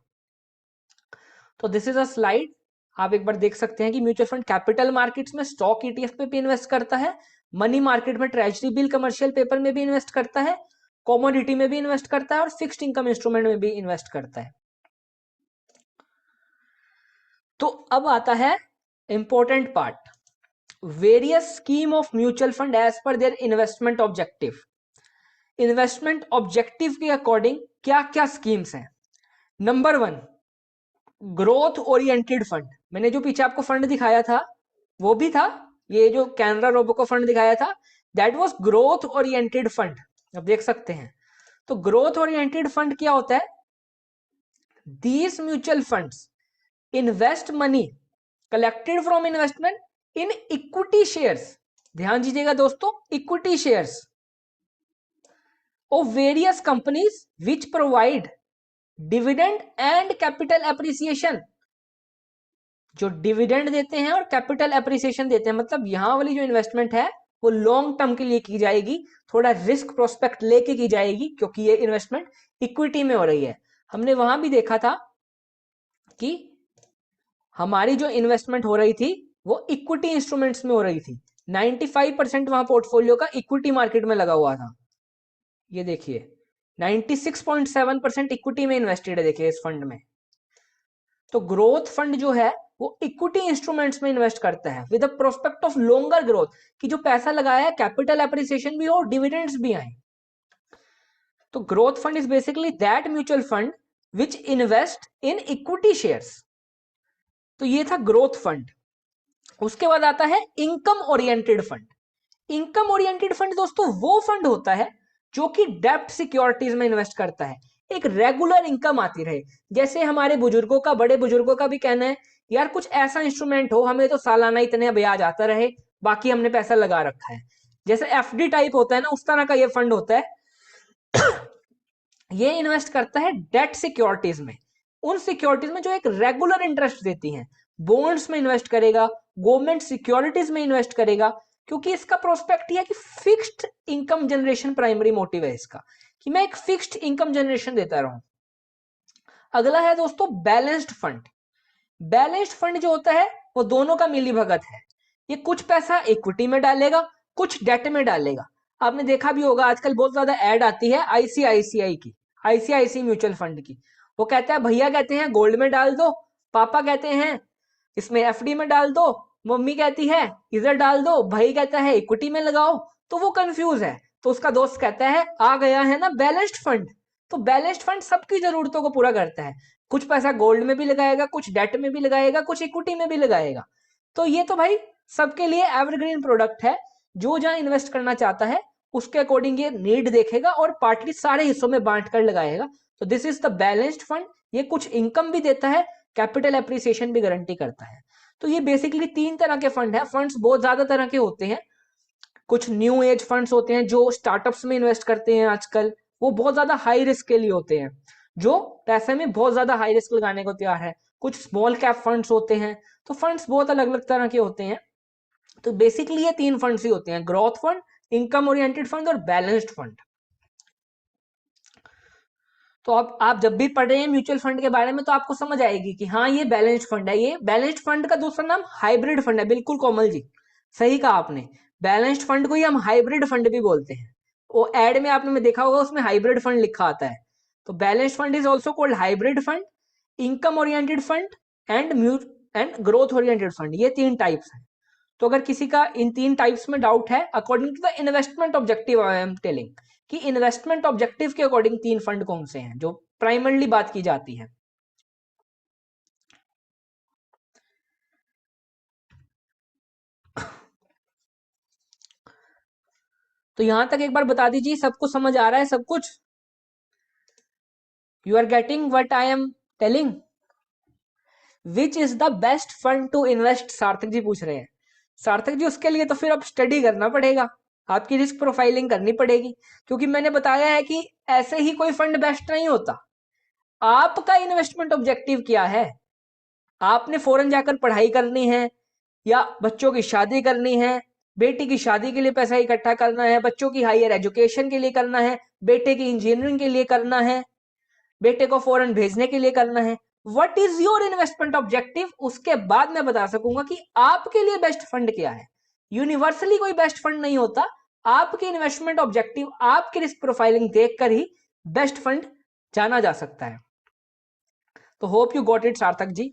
तो दिस इज अ स्लाइड, आप एक बार देख सकते हैं कि म्यूचुअल फंड कैपिटल मार्केट्स में स्टॉक ETF पे भी इन्वेस्ट करता है, मनी मार्केट में ट्रेजरी बिल, कमर्शियल पेपर में भी इन्वेस्ट करता है, कॉमोडिटी में भी इन्वेस्ट करता है और फिक्स्ड इनकम इंस्ट्रूमेंट में भी इन्वेस्ट करता है। तो अब आता है important part, various scheme of mutual fund as per their investment objective. Investment objective के अकॉर्डिंग क्या क्या स्कीम्स हैं। Number 1, growth oriented fund. मैंने जो पीछे आपको फंड दिखाया था वो भी था, ये जो कैनरा रोबो को फंड दिखाया था, that was growth oriented fund. अब देख सकते हैं, तो ग्रोथ ओरिएंटेड फंड क्या होता है, these mutual funds invest money collected from investment in equity shares. ध्यान दीजिएगा दोस्तों, equity shares of various companies which provide dividend and capital appreciation. जो डिविडेंड देते हैं और कैपिटल एप्रिसिएशन देते हैं, मतलब यहां वाली जो इन्वेस्टमेंट है वो लॉन्ग टर्म के लिए की जाएगी, थोड़ा रिस्क प्रोस्पेक्ट लेके की जाएगी, क्योंकि ये इन्वेस्टमेंट इक्विटी में हो रही है। हमने वहां भी देखा था कि हमारी जो इन्वेस्टमेंट हो रही थी वो इक्विटी इंस्ट्रूमेंट्स में हो रही थी। 95% वहां पोर्टफोलियो का इक्विटी मार्केट में लगा हुआ था। ये देखिए 96.7% इक्विटी में इन्वेस्टेड है, देखिए इस फंड में। तो ग्रोथ फंड जो है वो इक्विटी इंस्ट्रूमेंट्स में इन्वेस्ट करता है with the prospect of longer growth, कि जो पैसा लगाया है कैपिटल एप्रिसिएशन भी हो और डिविडेंड्स भी आए। तो growth fund is basically that mutual fund which invest in equity shares. तो ये था ग्रोथ फंड। उसके बाद आता है income oriented fund. Income oriented fund दोस्तों वो फंड होता है जो कि डेप्ट सिक्योरिटीज में इन्वेस्ट करता है, एक रेगुलर इनकम आती रहे। जैसे हमारे बुजुर्गों का, बड़े बुजुर्गों का भी कहना है, यार कुछ ऐसा इंस्ट्रूमेंट हो हमें तो सालाना इतने ब्याज आता रहे, बाकी हमने पैसा लगा रखा है। जैसे FD टाइप होता है ना, उस तरह का ये फंड होता है। ये इन्वेस्ट करता है डेट सिक्योरिटीज में, उन सिक्योरिटीज में जो एक रेगुलर इंटरेस्ट देती हैं। बॉन्ड्स में इन्वेस्ट करेगा, गवर्नमेंट सिक्योरिटीज में इन्वेस्ट करेगा, क्योंकि इसका प्रोस्पेक्ट यह है कि fixed income generation primary motive है इसका, कि मैं एक फिक्स्ड इनकम जनरेशन देता रहूं। अगला है दोस्तों बैलेंस्ड फंड। बैलेंस्ड फंड जो होता है वो दोनों का मिली भगत है। ये कुछ पैसा इक्विटी में डालेगा, कुछ डेट में डालेगा। आपने देखा भी होगा आजकल बहुत ज्यादा ऐड आती है ICICI की, ICICI म्यूचुअल फंड की। वो कहता है, भैया कहते हैं गोल्ड में डाल दो, पापा कहते हैं इसमें एफडी में डाल दो, मम्मी कहती है इधर डाल दो, भाई कहता है इक्विटी में लगाओ, तो वो कंफ्यूज है। तो उसका दोस्त कहता है आ गया है ना बैलेंस्ड फंड। तो बैलेंस्ड फंड सबकी जरूरतों को पूरा करता है, कुछ पैसा गोल्ड में भी लगाएगा, कुछ डेट में भी लगाएगा, कुछ इक्विटी में भी लगाएगा। तो ये तो भाई सबके लिए एवरग्रीन प्रोडक्ट है, जो जहां इन्वेस्ट करना चाहता है उसके अकॉर्डिंग ये नीड देखेगा और पार्टली सारे हिस्सों में बांट कर लगाएगा। तो this is the balanced fund. ये कुछ इनकम भी देता है, कैपिटल एप्रिसिएशन भी गारंटी करता है। तो ये बेसिकली 3 तरह के फंड है। फंड्स बहुत ज्यादा तरह के होते हैं। कुछ न्यू एज फंड्स होते हैं जो स्टार्टअप्स में इन्वेस्ट करते हैं आजकल, वो बहुत ज्यादा हाई रिस्क के लिए होते हैं, जो पैसे में बहुत ज्यादा हाई रिस्क लगाने को तैयार है। कुछ स्मॉल कैप फंड्स होते हैं। तो फंड्स बहुत अलग अलग तरह के होते हैं। तो बेसिकली ये 3 फंड्स ही होते हैं, growth fund, income oriented fund और बैलेंस्ड फंड। तो अब आप जब भी पढ़ रहे हैं म्यूचुअल फंड के बारे में तो आपको समझ आएगी कि हाँ ये बैलेंस्ड फंड है। ये बैलेंस्ड फंड का दूसरा नाम हाइब्रिड फंड है। बिल्कुल कोमल जी, सही कहा आपने। बैलेंस्ड फंड को ही हम हाइब्रिड फंड भी बोलते हैं। वो एड में आपने में देखा होगा, उसमें हाइब्रिड फंड लिखा आता है। तो balanced fund is also called hybrid fund, income oriented fund and growth oriented fund. ये 3 टाइप्स हैं। तो अगर किसी का इन 3 टाइप्स में डाउट है, according to the investment objective I am telling, कि इन्वेस्टमेंट ऑब्जेक्टिव के अकॉर्डिंग 3 फंड कौन से हैं जो प्राइमरली बात की जाती है। तो यहां तक एक बार बता दीजिए, सबको समझ आ रहा है सब कुछ? You are getting what I am telling? Which is the best fund to invest, Sarthak ji पूछ रहे हैं। सार्थक जी उसके लिए तो फिर अब स्टडी करना पड़ेगा, आपकी रिस्क प्रोफाइलिंग करनी पड़ेगी, क्योंकि मैंने बताया है कि ऐसे ही कोई फंड बेस्ट नहीं होता। आपका इन्वेस्टमेंट ऑब्जेक्टिव क्या है? आपने फॉरेन जाकर पढ़ाई करनी है, या बच्चों की शादी करनी है, बेटी की शादी के लिए पैसा इकट्ठा करना है, बच्चों की हायर एजुकेशन के लिए करना है, बेटे की इंजीनियरिंग के लिए करना है, बेटे को फॉरेन भेजने के लिए करना है, what is your investment objective? उसके बाद मैं बता सकूंगा कि आपके लिए बेस्ट फंड क्या है। यूनिवर्सली कोई बेस्ट फंड नहीं होता। आपके इन्वेस्टमेंट ऑब्जेक्टिव, आपकी रिस्क प्रोफाइलिंग देखकर ही बेस्ट फंड जाना जा सकता है। तो hope you got it Sarthak ji.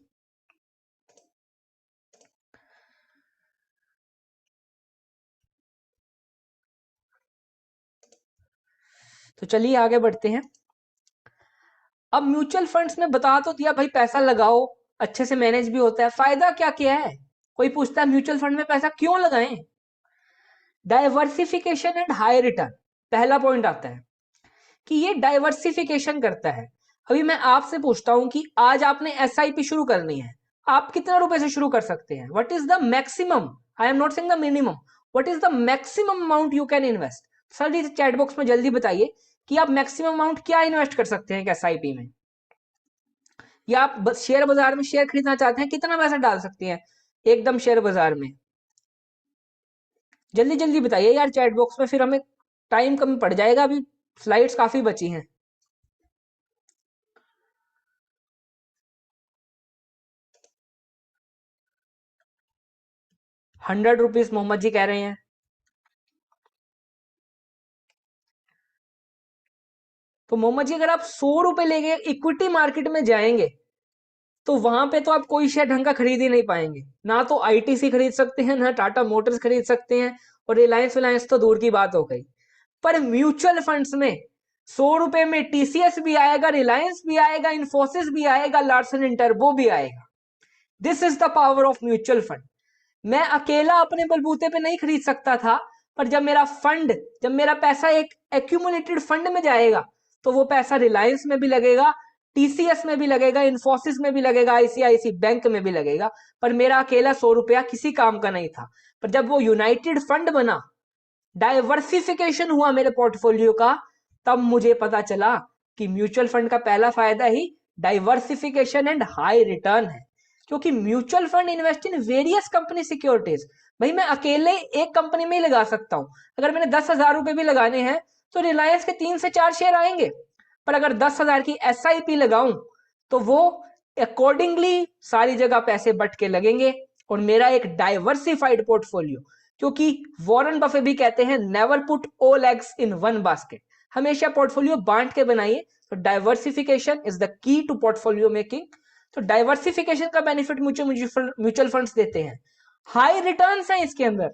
तो चलिए आगे बढ़ते हैं। अब म्यूचुअल फंड्स में बता तो दिया भाई, पैसा लगाओ, अच्छे से मैनेज भी होता है, फायदा क्या क्या है? कोई पूछता है म्यूचुअल फंड में पैसा क्यों लगाएं? डाइवर्सिफिकेशन एंड हाई रिटर्न पहला पॉइंट आता है कि ये डाइवर्सिफिकेशन करता है। अभी मैं आपसे पूछता हूं कि आज आपने एसआईपी शुरू करनी है, आप कितने रुपए से शुरू कर सकते हैं? What is the maximum, I am not saying the minimum, what is the maximum amount you can invest? Sir इस चैट बॉक्स में जल्दी बताइए कि आप मैक्सिमम अमाउंट क्या इन्वेस्ट कर सकते हैं एसआईपी में, या आप शेयर बाजार में शेयर खरीदना चाहते हैं, कितना पैसा डाल सकते हैं एकदम शेयर बाजार में? जल्दी जल्दी बताइए यार चैट बॉक्स में, फिर हमें टाइम कम पड़ जाएगा, अभी स्लाइड्स काफी बची हैं। 100 रुपीज मोहम्मद जी कह रहे हैं। तो मोहम्मद जी अगर आप 100 रुपए लेके इक्विटी मार्केट में जाएंगे, तो वहां पे तो आप कोई शेयर ढंग का खरीद ही नहीं पाएंगे। ना तो आईटीसी खरीद सकते हैं, ना टाटा मोटर्स खरीद सकते हैं, और रिलायंस विलायंस तो दूर की बात हो गई। पर म्यूचुअल फंड्स में 100 रुपए में टीसीएस भी आएगा, रिलायंस भी आएगा, इन्फोसिस भी आएगा, लार्सन एंड टर्बो भी आएगा। This is the power of mutual fund. मैं अकेला अपने बलबूते पे नहीं खरीद सकता था, पर जब मेरा पैसा एक एक्यूमुलेटेड फंड में जाएगा, तो वो पैसा रिलायंस में भी लगेगा, टीसीएस में भी लगेगा, इन्फोसिस में भी लगेगा, आईसीआईसी बैंक में भी लगेगा। पर मेरा अकेला 100 रुपया किसी काम का नहीं था। पर जब वो यूनाइटेड फंड बना, डाइवर्सिफिकेशन हुआ मेरे पोर्टफोलियो का, तब मुझे पता चला कि म्यूचुअल फंड का पहला फायदा ही डाइवर्सिफिकेशन एंड हाई रिटर्न है। क्योंकि mutual fund invest in various company securities. भाई मैं अकेले एक कंपनी में ही लगा सकता हूं। अगर मैंने 10,000 रुपए भी लगाने हैं, तो रिलायंस के 3 से 4 शेयर आएंगे। पर अगर 10,000 की एसआईपी लगाऊं, तो वो अकॉर्डिंगली सारी जगह पैसे बट के लगेंगे, और मेरा एक डाइवर्सिफाइड पोर्टफोलियो। क्योंकि वॉरेन बफे भी कहते हैं never put all eggs in one basket, हमेशा पोर्टफोलियो बांट के बनाइए। तो diversification is the key to portfolio making. तो डाइवर्सिफिकेशन का बेनिफिट म्यूचुअल फंड्स देते हैं। हाई रिटर्न्स हैं इसके अंदर,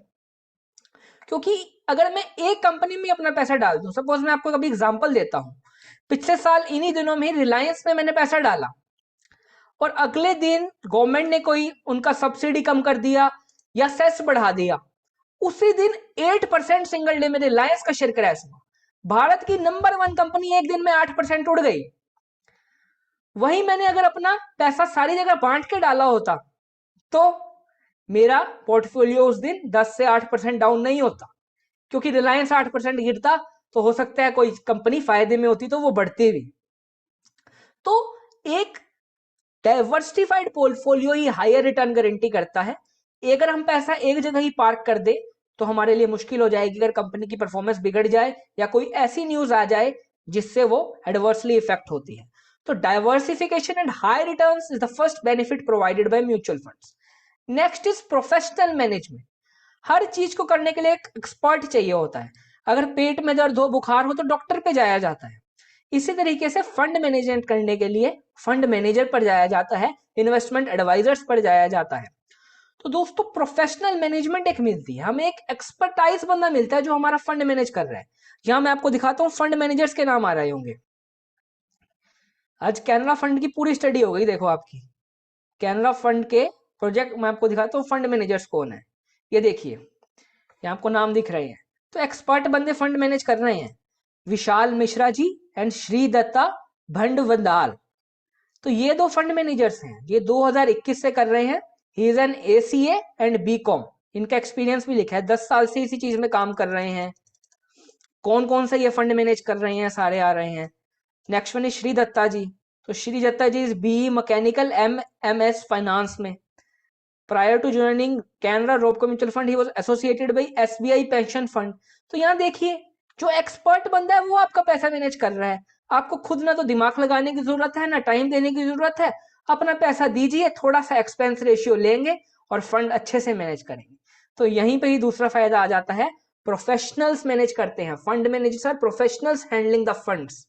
क्योंकि अगर मैं एक कंपनी में अपना पैसा डाल दूं, सपोज मैं आपको कभी एग्जांपल देता हूं, पिछले साल इन्हीं दिनों में रिलायंस में मैंने पैसा डाला और अगले दिन गवर्नमेंट ने कोई उनका सब्सिडी कम कर दिया या सेस बढ़ा दिया, उसी दिन 8% सिंगल डे में रिलायंस का शेयर क्रैश हुआ। भारत की नंबर 1 कंपनी एक दिन में 8% उड़ गई। वही मैंने अगर अपना पैसा सारी जगह बांट के डाला होता तो मेरा पोर्टफोलियो उस दिन 10 से 8% डाउन नहीं होता, क्योंकि रिलायंस 8% गिरता तो हो सकता है कोई कंपनी फायदे में होती तो वो बढ़ती भी। तो एक डाइवर्सिफाइड पोर्टफोलियो ही हायर रिटर्न गारंटी करता है। अगर हम पैसा एक जगह ही पार्क कर दे तो हमारे लिए मुश्किल हो जाएगी, अगर कंपनी की परफॉर्मेंस बिगड़ जाए या कोई ऐसी न्यूज आ जाए जिससे वो एडवर्सली इफेक्ट होती है। तो diversification and high returns is the first benefit provided by mutual funds. Next is professional management. हर चीज को करने के लिए एक एक्सपर्ट चाहिए होता है। अगर पेट में दर्द हो, बुखार हो तो डॉक्टर पे जाया जाता है। इसी तरीके से फंड मैनेजमेंट करने के लिए फंड मैनेजर पर जाया जाता है, इन्वेस्टमेंट एडवाइजर्स पर जाया जाता है। तो दोस्तों प्रोफेशनल मैनेजमेंट एक मिलती है, हमें एक एक्सपर्टाइज बंदा मिलता है जो हमारा फंड मैनेज कर रहा है। यहां मैं आपको दिखाता हूं, फंड मैनेजर्स के नाम आ रहे होंगे। आज कैनरा फंड की पूरी स्टडी हो गई, देखो आपकी कैनरा फंड के प्रोजेक्ट मैं आपको दिखाता हूँ फंड मैनेजर्स कौन है। ये देखिए यहाँ आपको नाम दिख रहे हैं। तो एक्सपर्ट बंदे फंड मैनेज कर रहे हैं, विशाल मिश्रा जी एंड श्री दत्ता भंडवंदाल। तो ये दो फंड मैनेजर्स हैं, ये 2021 से कर रहे हैं। He is an ACA and BCom। इनका एक्सपीरियंस भी लिखा है, 10 साल से इसी चीज में काम कर रहे हैं। कौन कौन से ये फंड मैनेज कर रहे हैं सारे आ रहे हैं। Next one is Shri Datta ji. तो Shri Datta ji is BE mechanical MS finance में। Prior to joining Canara Robeco mutual fund ही was associated by SBI pension fund. तो यहाँ देखिए जो एक्सपर्ट बंदा है वो आपका पैसा मैनेज कर रहा है। आपको खुद ना तो दिमाग लगाने की जरूरत है ना टाइम देने की जरूरत है। अपना पैसा दीजिए, थोड़ा सा एक्सपेंस रेशियो लेंगे और फंड अच्छे से मैनेज करेंगे। तो यहीं पे ही दूसरा फायदा आ जाता है, प्रोफेशनल्स मैनेज करते हैं, fund manager professionals handling the funds.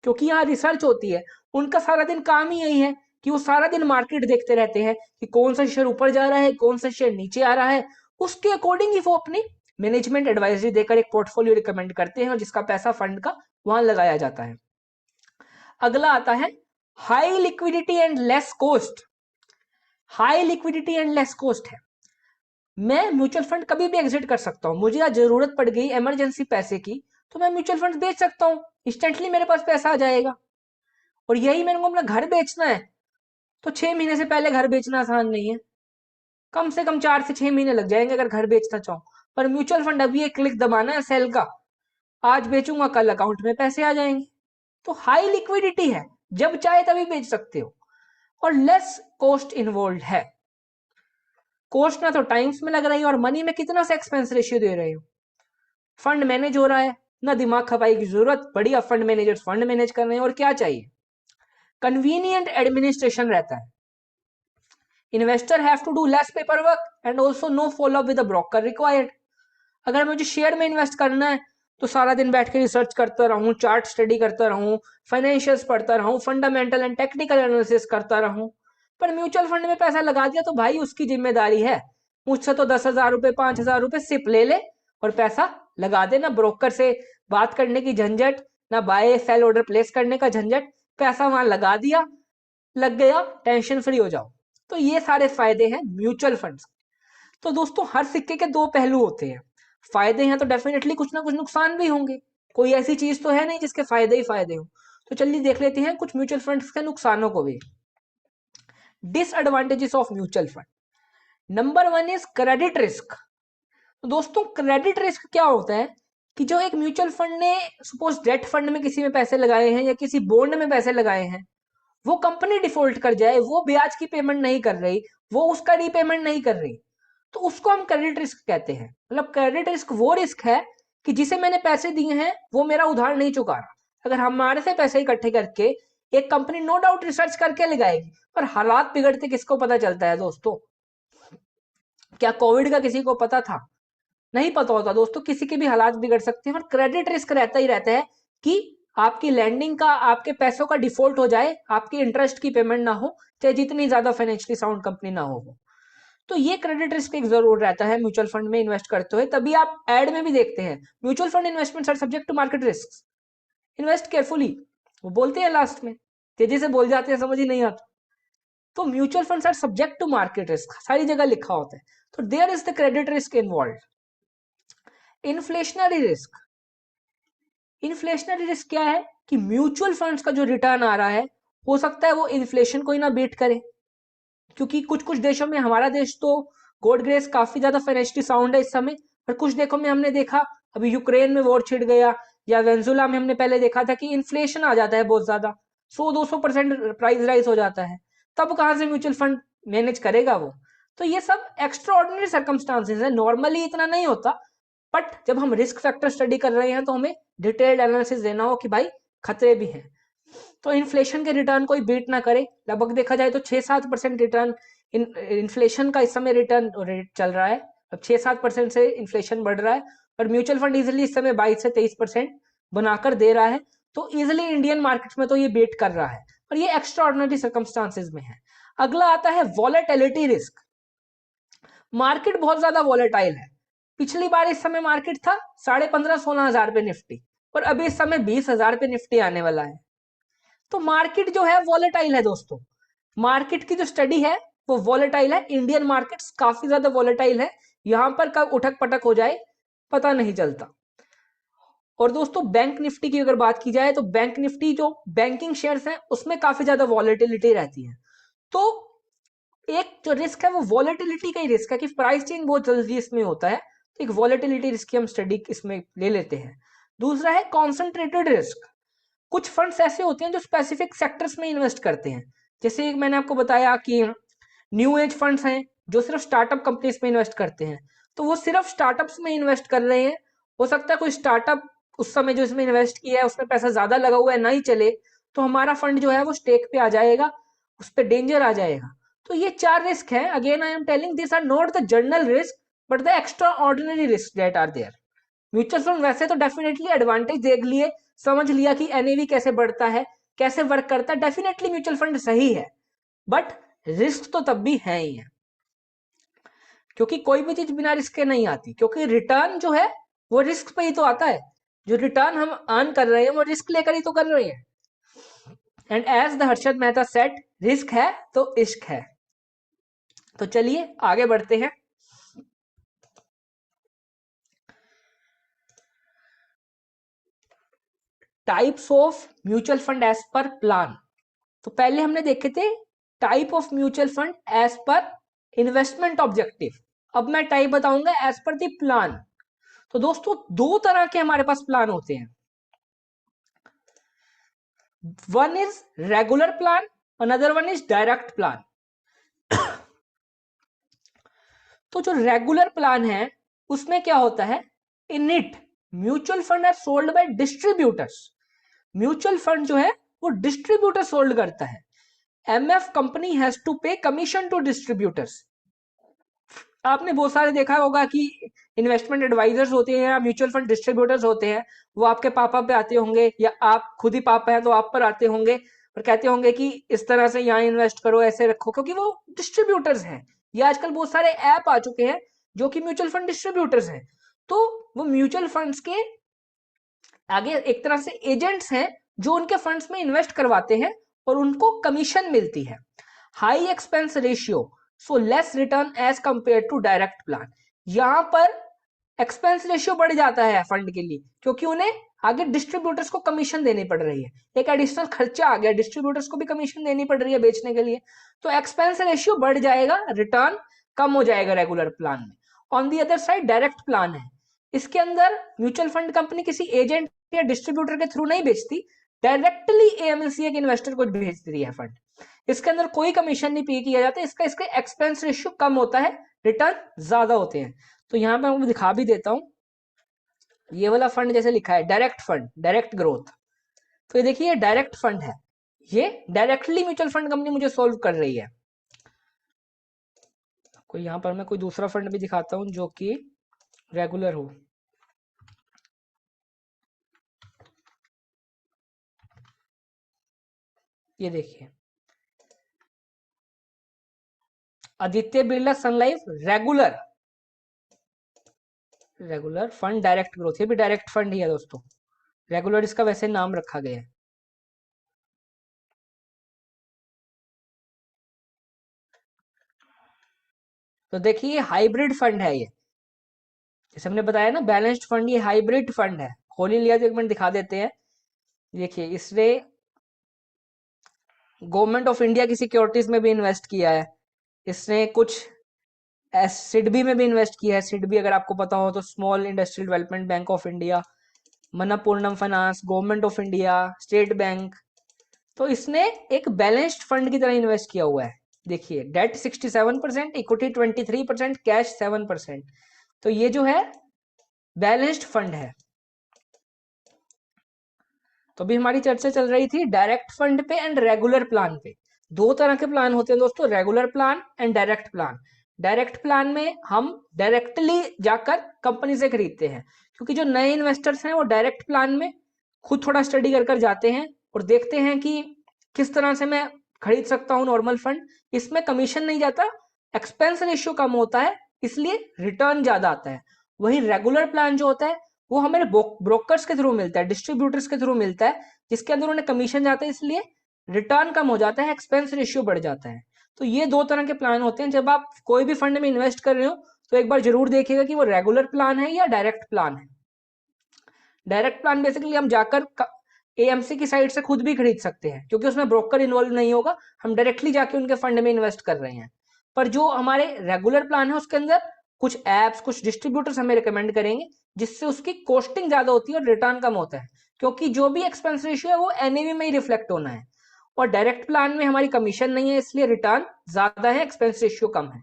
क्योंकि यहाँ रिसर्च होती है, उनका सारा दिन काम ही यही है कि वो सारा दिन मार्केट देखते रहते हैं कि कौन सा शेयर ऊपर जा रहा है, कौन सा शेयर नीचे आ रहा है। उसके अकॉर्डिंग ही वो अपनी मैनेजमेंट एडवाइजरी देकर एक पोर्टफोलियो रिकमेंड करते हैं और जिसका पैसा फंड का वहां लगाया जाता है। अगला आता है high liquidity and less cost. High liquidity and less cost है, मैं म्यूचुअल फंड कभी भी एग्जिट कर सकता हूं। मुझे आज जरूरत पड़ गई इमरजेंसी पैसे की तो मैं म्यूचुअल फंड बेच सकता हूं, इंस्टेंटली मेरे पास पैसा आ जाएगा। और यही मेरे को अपना घर बेचना है तो 6 महीने से पहले घर बेचना आसान नहीं है, कम से कम 4 से 6 महीने लग जाएंगे अगर घर बेचना चाहूं। पर म्यूचुअल फंड अभी एक क्लिक दबाना है सेल का, आज बेचूंगा कल अकाउंट में पैसे आ जाएंगे। तो हाई लिक्विडिटी है, जब चाहे तभी बेच सकते हो। और लेस कॉस्ट इन्वॉल्व है, कॉस्ट ना तो टाइम्स में लग रही है और मनी में कितना सा एक्सपेंस रेशियो दे रहे हो। फंड मैनेज हो रहा है, ना दिमाग खपाई की जरूरत, बढ़िया फंड मैनेजर्स फंड मैनेज कर रहे हैं और क्या चाहिए। कन्वीनियंट एडमिनिस्ट्रेशन रहता है, investor have to do less paper work and also no follow up with broker required. अगर मुझे शेयर में इन्वेस्ट करना है तो सारा दिन बैठ के रिसर्च करता रहूं, चार्ट स्टडी करता रहूं, फाइनेंशियल्स पढ़ता रहूं, फंडामेंटल एंड टेक्निकल एनालिसिस करता रहूं। पर म्यूचुअल फंड में पैसा लगा दिया तो भाई उसकी जिम्मेदारी है, मुझसे तो 10,000 रुपए 5,000 रुपए सिप ले ले और पैसा लगा दे। ना ब्रोकर से बात करने की झंझट, ना बाय सेल ऑर्डर प्लेस करने का झंझट, पैसा वहां लगा दिया, लग गया, टेंशन फ्री हो जाओ। तो ये सारे फायदे हैं म्यूचुअल फंड्स। तो दोस्तों हर सिक्के के दो पहलू होते हैं, फायदे हैं तो डेफिनेटली कुछ ना कुछ नुकसान भी होंगे, कोई ऐसी चीज तो है नहीं जिसके फायदे ही फायदे हो। तो चलिए देख लेते हैं कुछ म्यूचुअल फंड्स के नुकसानों को भी। Disadvantages of mutual fund, number 1 is credit risk. तो दोस्तों क्रेडिट रिस्क क्या होता है कि जो एक म्यूचुअल फंड ने सपोज डेट फंड में किसी में पैसे लगाए हैं या किसी बॉन्ड में पैसे लगाए हैं, वो कंपनी डिफॉल्ट कर जाए, वो ब्याज की पेमेंट नहीं कर रही, वो उसका रीपेमेंट नहीं कर रही, तो उसको हम क्रेडिट रिस्क कहते हैं। मतलब क्रेडिट रिस्क वो रिस्क है कि जिसे मैंने पैसे दिए हैं वो मेरा उधार नहीं चुका रहा। अगर हमारे से पैसे इकट्ठे करके एक कंपनी नो डाउट रिसर्च करके लगाएगी, पर हालात बिगड़ते किसको पता चलता है दोस्तों। क्या कोविड का किसी को पता था? नहीं पता होता दोस्तों, किसी के भी हालात बिगड़ सकते हैं और क्रेडिट रिस्क रहता ही रहता है कि आपकी लैंडिंग का, आपके पैसों का डिफॉल्ट हो जाए, आपकी इंटरेस्ट की पेमेंट ना हो, चाहे जितनी ज्यादा फाइनेंशियली साउंड कंपनी ना हो वो। तो ये क्रेडिट रिस्क एक जरूर रहता है म्यूचुअल फंड में इन्वेस्ट करते हुए। तभी आप एड में भी देखते हैं, mutual fund investments are subject to market risk, invest carefully, वो बोलते हैं लास्ट में, तेजी से बोल जाते हैं, समझ ही नहीं आता। तो mutual funds are subject to market risk, सारी जगह लिखा होता है। तो there is the credit risk involve. Inflationary risk, inflationary risk क्या है कि म्यूचुअल फंड्स का जो रिटर्न आ रहा है, हो सकता है वो इन्फ्लेशन को ही ना बीट करे, क्योंकि कुछ कुछ देशों में, हमारा देश तो गॉड ग्रेस काफी ज्यादा फाइनेंशियली साउंड है इस समय, पर कुछ देशों में हमने देखा, अभी यूक्रेन में वॉर छिड़ गया, या वेनेजुला में हमने पहले देखा था कि इन्फ्लेशन आ जाता है बहुत ज्यादा, 100-200% प्राइस राइज हो जाता है, तब कहां से म्यूचुअल फंड मैनेज करेगा वो। तो ये सब एक्स्ट्रा ऑर्डिनरी सर्कमस्टांसेस है, नॉर्मली इतना नहीं होता। बट जब हम रिस्क फैक्टर स्टडी कर रहे हैं तो हमें डिटेल्ड एनालिसिस देना हो कि भाई खतरे भी हैं। तो इन्फ्लेशन के रिटर्न कोई बीट ना करे, लगभग देखा जाए तो 6-7% रिटर्न, इन्फ्लेशन का इस समय रिटर्न रेट चल रहा है, अब 6-7% से इन्फ्लेशन बढ़ रहा है, और म्यूचुअल फंड इजिली इस समय 22 से 23% बनाकर दे रहा है। तो इजिली इंडियन मार्केट में तो ये बीट कर रहा है, और ये एक्स्ट्रा ऑर्डिनरी सर्कमस्टांसेस में है। अगला आता है वॉलेटिलिटी रिस्क। मार्केट बहुत ज्यादा वॉलेटाइल है। पिछली बार इस समय मार्केट था 15,500-16,000 पे निफ्टी, और अभी इस समय 20,000 पे निफ्टी आने वाला है। तो मार्केट जो है वॉलेटाइल है दोस्तों, मार्केट की जो स्टडी है वो वॉलेटाइल है, इंडियन मार्केट्स काफी ज्यादा वॉलेटाइल है, यहां पर कब उठक पटक हो जाए पता नहीं चलता। और दोस्तों बैंक निफ्टी की अगर बात की जाए तो बैंक निफ्टी जो बैंकिंग शेयर्स हैं उसमें काफी ज्यादा वॉलेटिलिटी रहती है। तो एक जो रिस्क है वो वॉलेटिलिटी का ही रिस्क है कि प्राइस चेंज बहुत जल्दी इसमें होता है, तो एक वॉलेटिलिटी रिस्क की हम स्टडी इसमें ले लेते हैं। दूसरा है कॉन्सेंट्रेटेड रिस्क। कुछ फंड्स ऐसे होते हैं जो स्पेसिफिक सेक्टर्स में इन्वेस्ट करते हैं, जैसे मैंने आपको बताया कि न्यू एज फंड्स हैं जो सिर्फ स्टार्टअप कंपनीज में इन्वेस्ट करते हैं, तो वो सिर्फ स्टार्टअप्स में इन्वेस्ट कर रहे हैं। हो सकता है कोई स्टार्टअप उस समय जो इसमें इन्वेस्ट किया है उसमें पैसा ज्यादा लगा हुआ है, नहीं चले, तो हमारा फंड जो है वो स्टेक पे आ जाएगा, उस पर डेंजर आ जाएगा। तो ये 4 रिस्क है। Again I am telling this are not the general risk, but the extraordinary risk that are there. Mutual fund वैसे तो डेफिनेटली एडवांटेज देख लिए, समझ लिया कि एनएवी कैसे बढ़ता है, कैसे वर्क करता है, डेफिनेटली म्यूचुअल फंड सही है, बट रिस्क तो तब भी है ही है, क्योंकि कोई भी चीज बिना रिस्क के नहीं आती, क्योंकि रिटर्न जो है वो रिस्क पे ही तो आता है। जो रिटर्न हम अर्न कर रहे हैं वो रिस्क लेकर ही तो कर रहे हैं। And as the Harshad Mehta said, risk है तो इश्क है। तो चलिए आगे बढ़ते हैं। Types of mutual fund as per plan. तो पहले हमने देखे थे type of mutual fund as per investment objective, अब मैं टाइप बताऊंगा एज पर द प्लान। तो दोस्तों दो तरह के हमारे पास प्लान होते हैं, one is regular plan, another one is direct plan. तो जो रेगुलर प्लान है उसमें क्या होता है, in it mutual fund are sold by distributors. Mutual fund जो है वो डिस्ट्रीब्यूटर सोल्ड करता है। MF company has to pay commission to distributors. आपने बहुत सारे देखा होगा कि इन्वेस्टमेंट एडवाइजर्स होते हैं या म्यूचुअल फंड डिस्ट्रीब्यूटर्स होते हैं, वो आपके पापा पे आते होंगे, या आप खुद ही पापा हैं तो आप पर आते होंगे और कहते होंगे कि इस तरह से यहाँ इन्वेस्ट करो, ऐसे रखो, क्योंकि वो डिस्ट्रीब्यूटर्स हैं। ये आजकल बहुत सारे ऐप आ चुके हैं जो कि म्यूचुअल फंड डिस्ट्रीब्यूटर्स हैं। तो वो म्यूचुअल फंड्स के आगे एक तरह से एजेंट्स हैं जो उनके फंड्स में इन्वेस्ट करवाते हैं और उनको कमीशन मिलती है। High expense ratio, so less return as compare to direct plan. यहां पर एक्सपेंस रेशियो बढ़ जाता है फंड के लिए, क्योंकि उन्हें आगे डिस्ट्रीब्यूटर्स को कमीशन देनी पड़ रही है, एक एडिशनल खर्चा आ गया, डिस्ट्रीब्यूटर्स को भी कमीशन देनी पड़ रही है बेचने के लिए। तो एक्सपेंस रेशियो बढ़ जाएगा, रिटर्न कम हो जाएगा रेगुलर प्लान में। On the other side direct plan है, इसके अंदर म्यूचुअल फंड कंपनी किसी एजेंट या डिस्ट्रीब्यूटर के थ्रू नहीं बेचती, डायरेक्टली एएमसी के इन्वेस्टर को भेजती है फंड। इसके अंदर कोई कमीशन नहीं पे किया जाता, इसका इसका एक्सपेंस रेशियो कम होता है, रिटर्न ज्यादा होते हैं। तो यहां पे मैं दिखा भी देता हूं, ये वाला फंड जैसे लिखा है डायरेक्ट फंड, डायरेक्ट ग्रोथ, तो ये देखिए डायरेक्ट फंड है, ये डायरेक्टली म्यूचुअल फंड कंपनी मुझे सोल्व कर रही है। कोई यहां पर मैं कोई दूसरा फंड भी दिखाता हूं जो कि रेगुलर हो। ये देखिए, Aditya Birla Sun Life regular, regular fund direct growth, ये भी डायरेक्ट फंड ही है दोस्तों, रेगुलर इसका वैसे नाम रखा गया है। तो देखिए हाइब्रिड फंड है ये, जैसे हमने बताया ना बैलेंस्ड फंड, ये हाइब्रिड फंड है। खोल ही लिया तो एक मिनट दिखा देते हैं। देखिए इसने गवर्नमेंट ऑफ इंडिया की सिक्योरिटीज में भी इन्वेस्ट किया है, इसने कुछ सिडबी में भी इन्वेस्ट किया है। सिडबी अगर आपको पता हो तो small industrial development bank of India, Manappuram finance, government of India, state bank. तो इसने एक बैलेंस्ड फंड की तरह इन्वेस्ट किया हुआ है। देखिए डेट 67%, इक्विटी 23%, कैश 7%। तो ये जो है बैलेंस्ड फंड है। तो अभी हमारी चर्चा चल रही थी डायरेक्ट फंड पे एंड रेगुलर प्लान पे। दो तरह के प्लान होते हैं दोस्तों, regular plan and direct plan. Direct plan में हम डायरेक्टली जाकर कंपनी से खरीदते हैं, क्योंकि जो नए इन्वेस्टर्स हैं वो डायरेक्ट प्लान में खुद थोड़ा स्टडी कर कर जाते हैं और देखते हैं कि किस तरह से मैं खरीद सकता हूँ नॉर्मल फंड। इसमें कमीशन नहीं जाता, एक्सपेंस रेशियो कम होता है, इसलिए रिटर्न ज्यादा आता है। वही रेगुलर प्लान जो होता है वो हमारे ब्रोकर्स के थ्रू मिलता है, डिस्ट्रीब्यूटर्स के थ्रू मिलता है, जिसके अंदर उन्हें कमीशन जाता है, इसलिए रिटर्न कम हो जाता है, एक्सपेंस रेशियो बढ़ जाता है। तो ये दो तरह के प्लान होते हैं। जब आप कोई भी फंड में इन्वेस्ट कर रहे हो तो एक बार जरूर देखिएगा कि वो रेगुलर प्लान है या डायरेक्ट प्लान है। डायरेक्ट प्लान बेसिकली हम जाकर एएमसी की साइड से खुद भी खरीद सकते हैं, क्योंकि उसमें ब्रोकर इन्वॉल्व नहीं होगा, हम डायरेक्टली जाके उनके फंड में इन्वेस्ट कर रहे हैं। पर जो हमारे रेगुलर प्लान है उसके अंदर कुछ एप्स, कुछ डिस्ट्रीब्यूटर्स हमें रिकमेंड करेंगे, जिससे उसकी कॉस्टिंग ज्यादा होती है और रिटर्न कम होता है, क्योंकि जो भी एक्सपेंस रेशियो है वो एनएवी में ही रिफ्लेक्ट होना है। और डायरेक्ट प्लान में हमारी कमीशन नहीं है, इसलिए रिटर्न ज्यादा है, एक्सपेंस रेशियो कम है।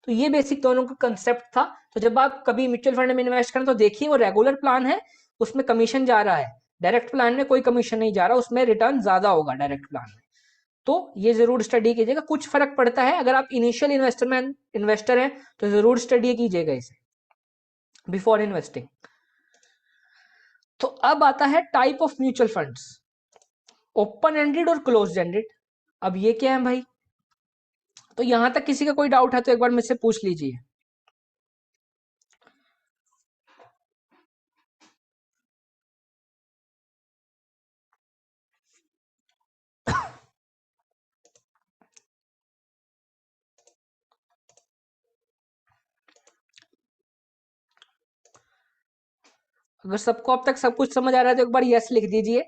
तो ये बेसिक दोनों का कंसेप्ट था। तो जब आप कभी म्यूचुअल फंड में इन्वेस्ट करें तो देखिए वो रेगुलर प्लान है, उसमें कमीशन जा रहा है। डायरेक्ट प्लान में कोई कमीशन नहीं जा रहा, उसमें रिटर्न ज्यादा होगा डायरेक्ट प्लान में। तो ये जरूर स्टडी कीजिएगा, कुछ फर्क पड़ता है। अगर आप इनिशियल इन्वेस्टर हैं तो जरूर स्टडी कीजिएगा इसे बिफोर इन्वेस्टिंग। तो अब आता है type of mutual funds, open ended और क्लोज एंडेड। अब ये क्या है भाई? तो यहां तक किसी का कोई डाउट है तो एक बार मुझसे पूछ लीजिए। अगर सबको अब तक सब कुछ समझ आ रहा है तो एक बार यस लिख दीजिए।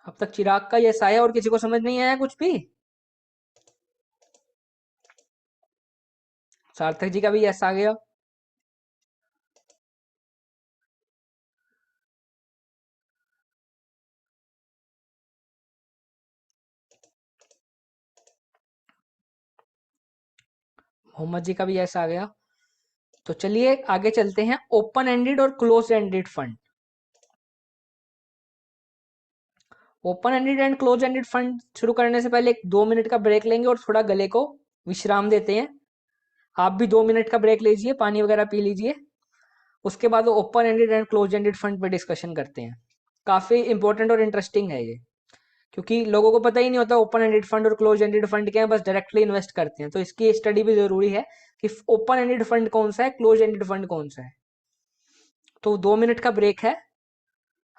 अब तक चिराग का यस आया और किसी को समझ नहीं आया कुछ भी? सार्थक जी का भी यस आ गया। मोहम्मद जी का भी यस आ गया। तो चलिए आगे चलते हैं, ओपन एंडेड और close ended fund. Open ended and close ended fund शुरू करने से पहले एक 2 मिनट का ब्रेक लेंगे और थोड़ा गले को विश्राम देते हैं। आप भी 2 मिनट का ब्रेक लीजिए, पानी वगैरह पी लीजिए। उसके बाद open ended and close ended fund पे डिस्कशन करते हैं। काफी इंपॉर्टेंट और इंटरेस्टिंग है ये, क्योंकि लोगों को पता ही नहीं होता ओपन एंडेड फंड और क्लोज एंडेड फंड क्या है, बस डायरेक्टली इन्वेस्ट करते हैं। तो इसकी स्टडी भी जरूरी है कि ओपन एंडेड फंड कौन सा है, क्लोज एंडेड फंड कौन सा है। तो 2 मिनट का ब्रेक है।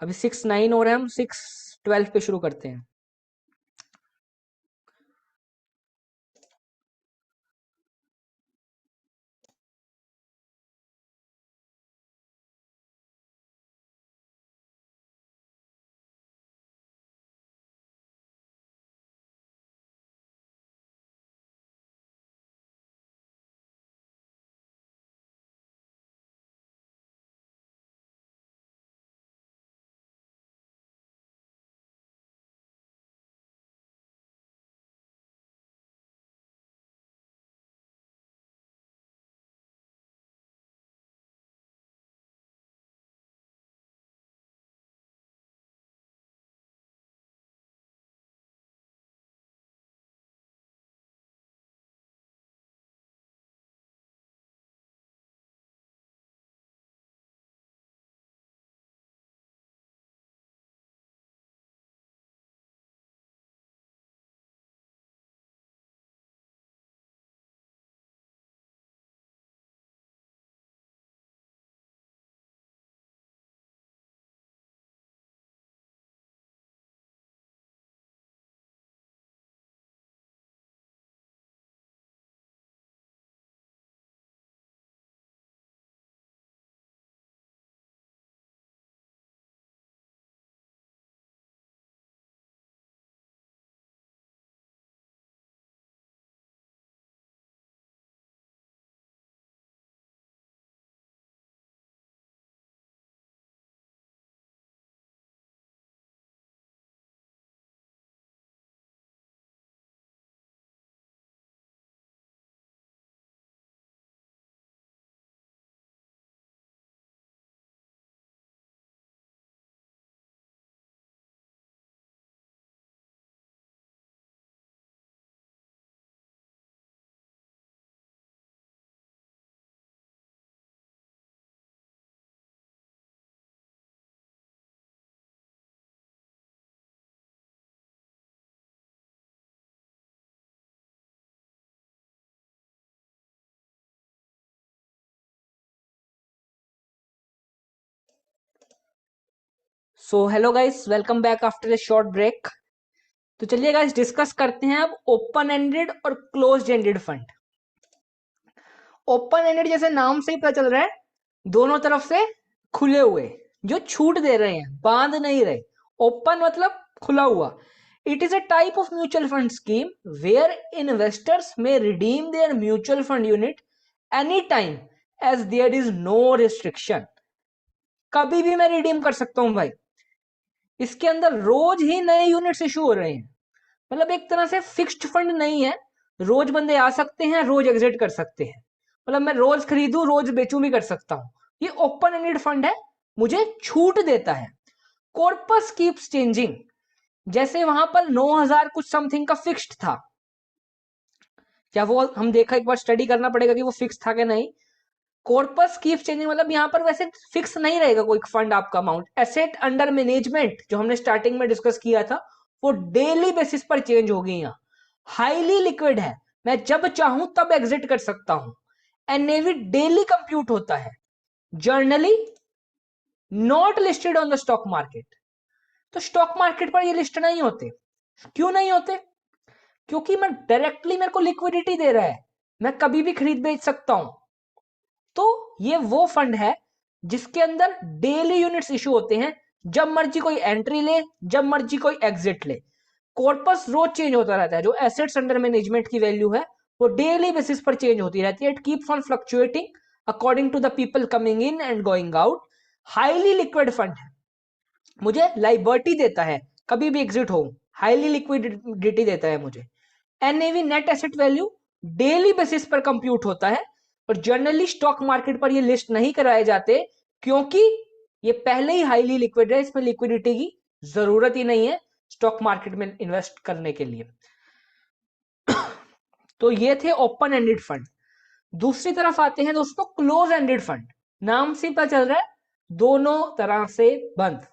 अभी 6:09 हो रहे हैं, हम 6:12 पे शुरू करते हैं। So hello guys, welcome back after a short break. तो चलिए गाइस डिस्कस करते हैं अब ओपन एंडेड और closed ended fund. Open ended जैसे नाम से ही पता चल रहा है, दोनों तरफ से खुले हुए, जो छूट दे रहे हैं, बांध नहीं रहे। ओपन मतलब खुला हुआ। It is a type of mutual fund scheme where investors may redeem their mutual fund unit any time as there is no restriction. कभी भी मैं रिडीम कर सकता हूं भाई। इसके अंदर रोज ही नए यूनिट्स इशू हो रहे हैं, मतलब एक तरह से फिक्स्ड फंड नहीं है। रोज बंदे आ सकते हैं, रोज एग्जिट कर सकते हैं। मतलब मैं रोज खरीदूं रोज बेचूं भी कर सकता हूं। ये ओपन एंडेड फंड है, मुझे छूट देता है। Corpus keeps changing. जैसे वहां पर 9,000 कुछ समथिंग का फिक्स्ड था, क्या वो हम देखा, एक बार स्टडी करना पड़ेगा कि वो फिक्स था कि नहीं। कॉर्पस कीप चेंजिंग मतलब यहां पर वैसे फिक्स नहीं रहेगा कोई फंड आपका अमाउंट। एसेट अंडर मैनेजमेंट जो हमने स्टार्टिंग में डिस्कस किया था, वो डेली बेसिस पर चेंज होगी। यहाँ हाईली लिक्विड है, मैं जब चाहूं तब एग्जिट कर सकता हूं। एनएवी डेली कंप्यूट होता है, generally not listed on the stock market. तो स्टॉक मार्केट पर ये लिस्ट नहीं होते। क्यों नहीं होते? क्योंकि मैं डायरेक्टली, मेरे को लिक्विडिटी दे रहा है, मैं कभी भी खरीद बेच सकता हूं। तो ये वो फंड है जिसके अंदर डेली यूनिट्स इशू होते हैं, जब मर्जी कोई एंट्री ले, जब मर्जी कोई एग्जिट ले। कॉर्पस रोज चेंज होता रहता है। जो एसेट्स अंडर मैनेजमेंट की वैल्यू है वो डेली बेसिस पर चेंज होती रहती है। It keeps on fluctuating according to the people coming in and going out. Highly liquid fund है, मुझे लाइबिलिटी देता है, कभी भी एग्जिट हो। हाईली लिक्विडिटी देता है मुझे। NAV net asset value daily basis पर कंप्यूट होता है, और जनरली स्टॉक मार्केट पर ये लिस्ट नहीं कराए जाते, क्योंकि ये पहले ही हाईली लिक्विड है, इसमें लिक्विडिटी की जरूरत ही नहीं है स्टॉक मार्केट में इन्वेस्ट करने के लिए। तो ये थे ओपन एंडेड फंड। दूसरी तरफ आते हैं दोस्तों क्लोज एंडेड फंड। नाम से पता चल रहा है, दोनों तरह से बंद।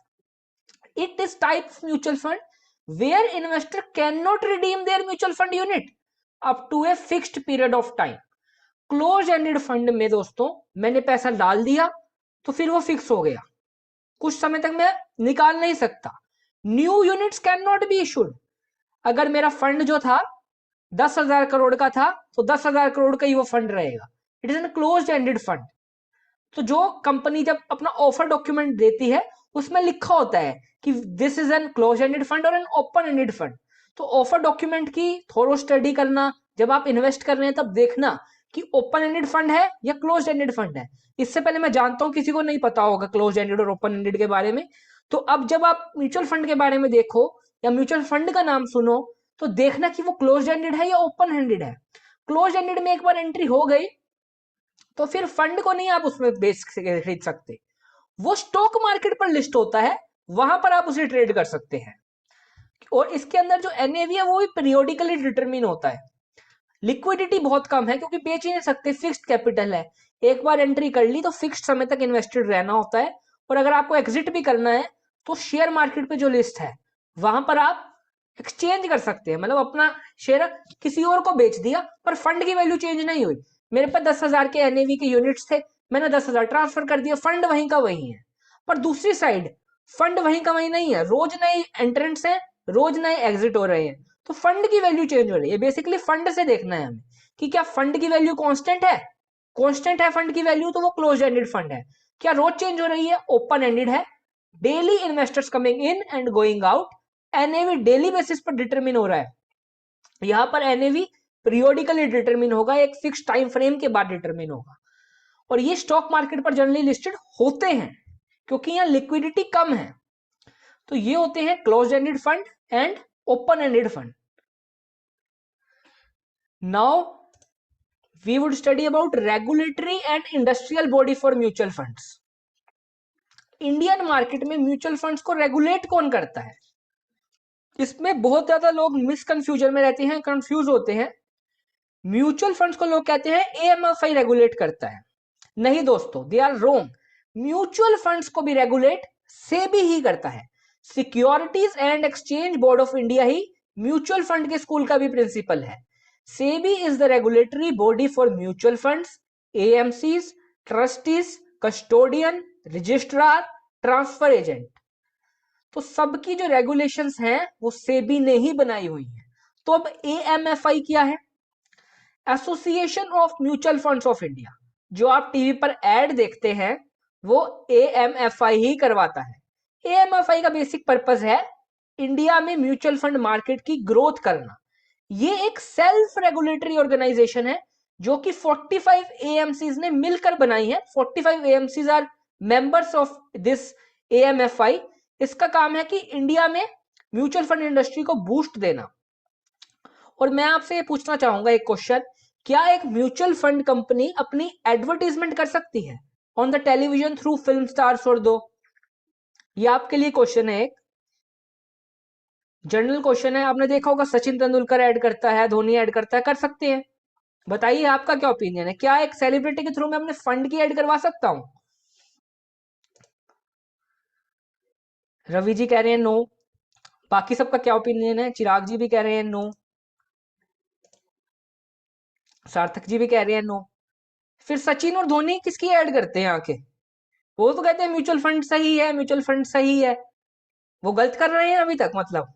It is type of mutual fund where investor can not redeem their mutual fund unit up to a fixed period of time. Close ended fund में दोस्तों मैंने पैसा डाल दिया तो फिर वो फिक्स हो गया, कुछ समय तक मैं निकाल नहीं सकता। New units can not be issued. अगर मेरा फंड जो था 10,000 करोड़ का था, तो 10,000 करोड़ का ही वो फंड रहेगा। It is an close ended fund. तो जो कंपनी जब अपना ऑफर डॉक्यूमेंट देती है, उसमें लिखा होता है कि this is an close ended fund और एन ओपन एंडेड फंड। तो ऑफर डॉक्यूमेंट की थोड़ा स्टडी करना, जब आप इन्वेस्ट कर रहे हैं तब देखना कि ओपन एंडेड फंड है या क्लोज एंडेड फंड है। इससे पहले मैं जानता हूं किसी को नहीं पता होगा क्लोज एंडेड और ओपन एंडेड के बारे में। तो अब जब आप म्यूचुअल फंड के बारे में देखो या म्यूचुअल फंड का नाम सुनो, तो देखना कि वो क्लोज एंडेड है या ओपन एंडेड है। क्लोज एंडेड में एक बार एंट्री हो गई तो फिर फंड को नहीं आप उसमें बेच खरीद सकते। वो स्टॉक मार्केट पर लिस्ट होता है, वहां पर आप उसे ट्रेड कर सकते हैं। और इसके अंदर जो एनएवी है वो भी पीरियोडिकली डिटरमिन होता है। लिक्विडिटी बहुत कम है क्योंकि बेच ही नहीं सकते, फिक्स्ड कैपिटल है। एक बार एंट्री कर ली तो फिक्स्ड समय तक इन्वेस्टेड रहना होता है। और अगर आपको एग्जिट भी करना है तो शेयर मार्केट पे जो लिस्ट है वहां पर आप एक्सचेंज कर सकते हैं, मतलब अपना शेयर किसी और को बेच दिया, पर फंड की वैल्यू चेंज नहीं हुई। मेरे पास 10,000 के एनएवी के यूनिट्स थे, मैंने 10,000 ट्रांसफर कर दिया, फंड वहीं का वहीं है। पर दूसरी साइड फंड वहीं का वहीं नहीं है, रोज नए एंट्रेंट्स हैं, रोज नए एग्जिट हो रहे हैं। तो फंड की वैल्यू चेंज हो रही है। बेसिकली फंड से देखना है हमें कि क्या फंड की वैल्यू कांस्टेंट है। कांस्टेंट है फंड की वैल्यू तो वो क्लोज एंडेड फंड है। क्या रोज चेंज हो रही है? ओपन एंडेड है। Daily investors coming in and going out. NAV daily basis पर डिटरमिन हो रहा है। यहां पर एनएवी पीरियोडिकली डिटरमिन होगा, एक फिक्स टाइम फ्रेम के बाद डिटरमिन होगा। और ये स्टॉक मार्केट पर जनरली लिस्टेड होते हैं क्योंकि यहां लिक्विडिटी कम है। तो ये होते हैं close ended fund and open ended fund. Now we would study about regulatory and industrial body for mutual funds. Indian market में म्यूचुअल फंड्स को रेगुलेट कौन करता है? इसमें बहुत ज्यादा लोग मिसकंफ्यूजन में रहते हैं, कंफ्यूज होते हैं। म्यूचुअल फंड्स को लोग कहते हैं एएमएफआई रेगुलेट करता है। नहीं दोस्तों, they are wrong. Mutual funds को भी रेगुलेट सेबी ही करता है। Securities and exchange board of India ही म्यूचुअल फंड के स्कूल का भी प्रिंसिपल है। SEBI is the regulatory body for mutual funds, AMCs, trustees, custodian, registrar, transfer agent. तो सबकी जो रेगुलेशंस हैं वो सेबी ने ही बनाई हुई है। तो अब एएमएफआई क्या है? Association of mutual funds of India. जो आप टीवी पर एड देखते हैं वो एएमएफआई ही करवाता है। एएमएफआई का बेसिक पर्पस है इंडिया में म्यूचुअल फंड मार्केट की ग्रोथ करना। ये एक सेल्फ रेगुलेटरी ऑर्गेनाइजेशन है जो कि 45 एएमसीज ने मिलकर बनाई है। 45 AMCs are members of this AMFI. इसका काम है कि इंडिया में म्यूचुअल फंड इंडस्ट्री को बूस्ट देना। और मैं आपसे ये पूछना चाहूंगा एक क्वेश्चन, क्या एक म्यूचुअल फंड कंपनी अपनी एडवर्टीजमेंट कर सकती है on the television through film stars और दो? ये आपके लिए क्वेश्चन है, एक जनरल क्वेश्चन है। आपने देखा होगा सचिन तेंदुलकर ऐड करता है, धोनी ऐड करता है, कर सकते हैं। बताइए आपका क्या ओपिनियन है, क्या एक सेलिब्रिटी के थ्रू मैं अपने फंड की ऐड करवा सकता हूं? रवि जी कह रहे हैं नो। बाकी सबका क्या ओपिनियन है? चिराग जी भी कह रहे हैं नो, सार्थक जी भी कह रहे हैं नो। फिर सचिन और धोनी किसकी ऐड करते हैं आके? वो तो कहते हैं म्यूचुअल फंड सही है, म्यूचुअल फंड सही है। वो गलत कर रहे हैं अभी तक मतलब?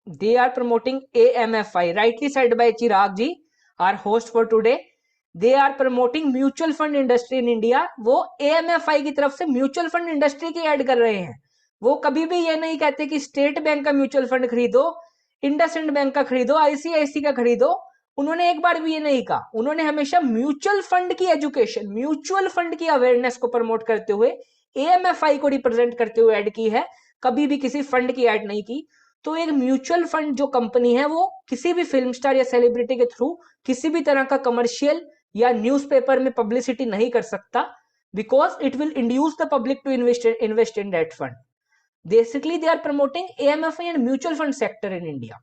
They are promoting AMFI, rightly said by Chirag ji, our host for today. They are promoting mutual fund industry in India. वो AMFI की तरफ से म्यूचुअल फंड इंडस्ट्री की ऐड कर रहे हैं। वो कभी भी ये नहीं कहते कि स्टेट बैंक का म्यूचुअल फंड खरीदो, इंडसइंड बैंक का खरीदो, आईसीआईसी का खरीदो। उन्होंने एक बार भी ये नहीं कहा। उन्होंने हमेशा म्यूचुअल फंड की एजुकेशन, म्यूचुअल फंड की अवेयरनेस को प्रमोट करते हुए एएमएफआई को रिप्रेजेंट करते हुए ऐड की है, कभी भी किसी फंड की ऐड नहीं की। तो एक म्यूचुअल फंड जो कंपनी है वो किसी भी फिल्म स्टार या सेलिब्रिटी के थ्रू किसी भी तरह का कमर्शियल या न्यूज़पेपर में पब्लिसिटी नहीं कर सकता, because it will induce the public to invest in that fund. Basically they are promoting AMFI and mutual fund sector in India.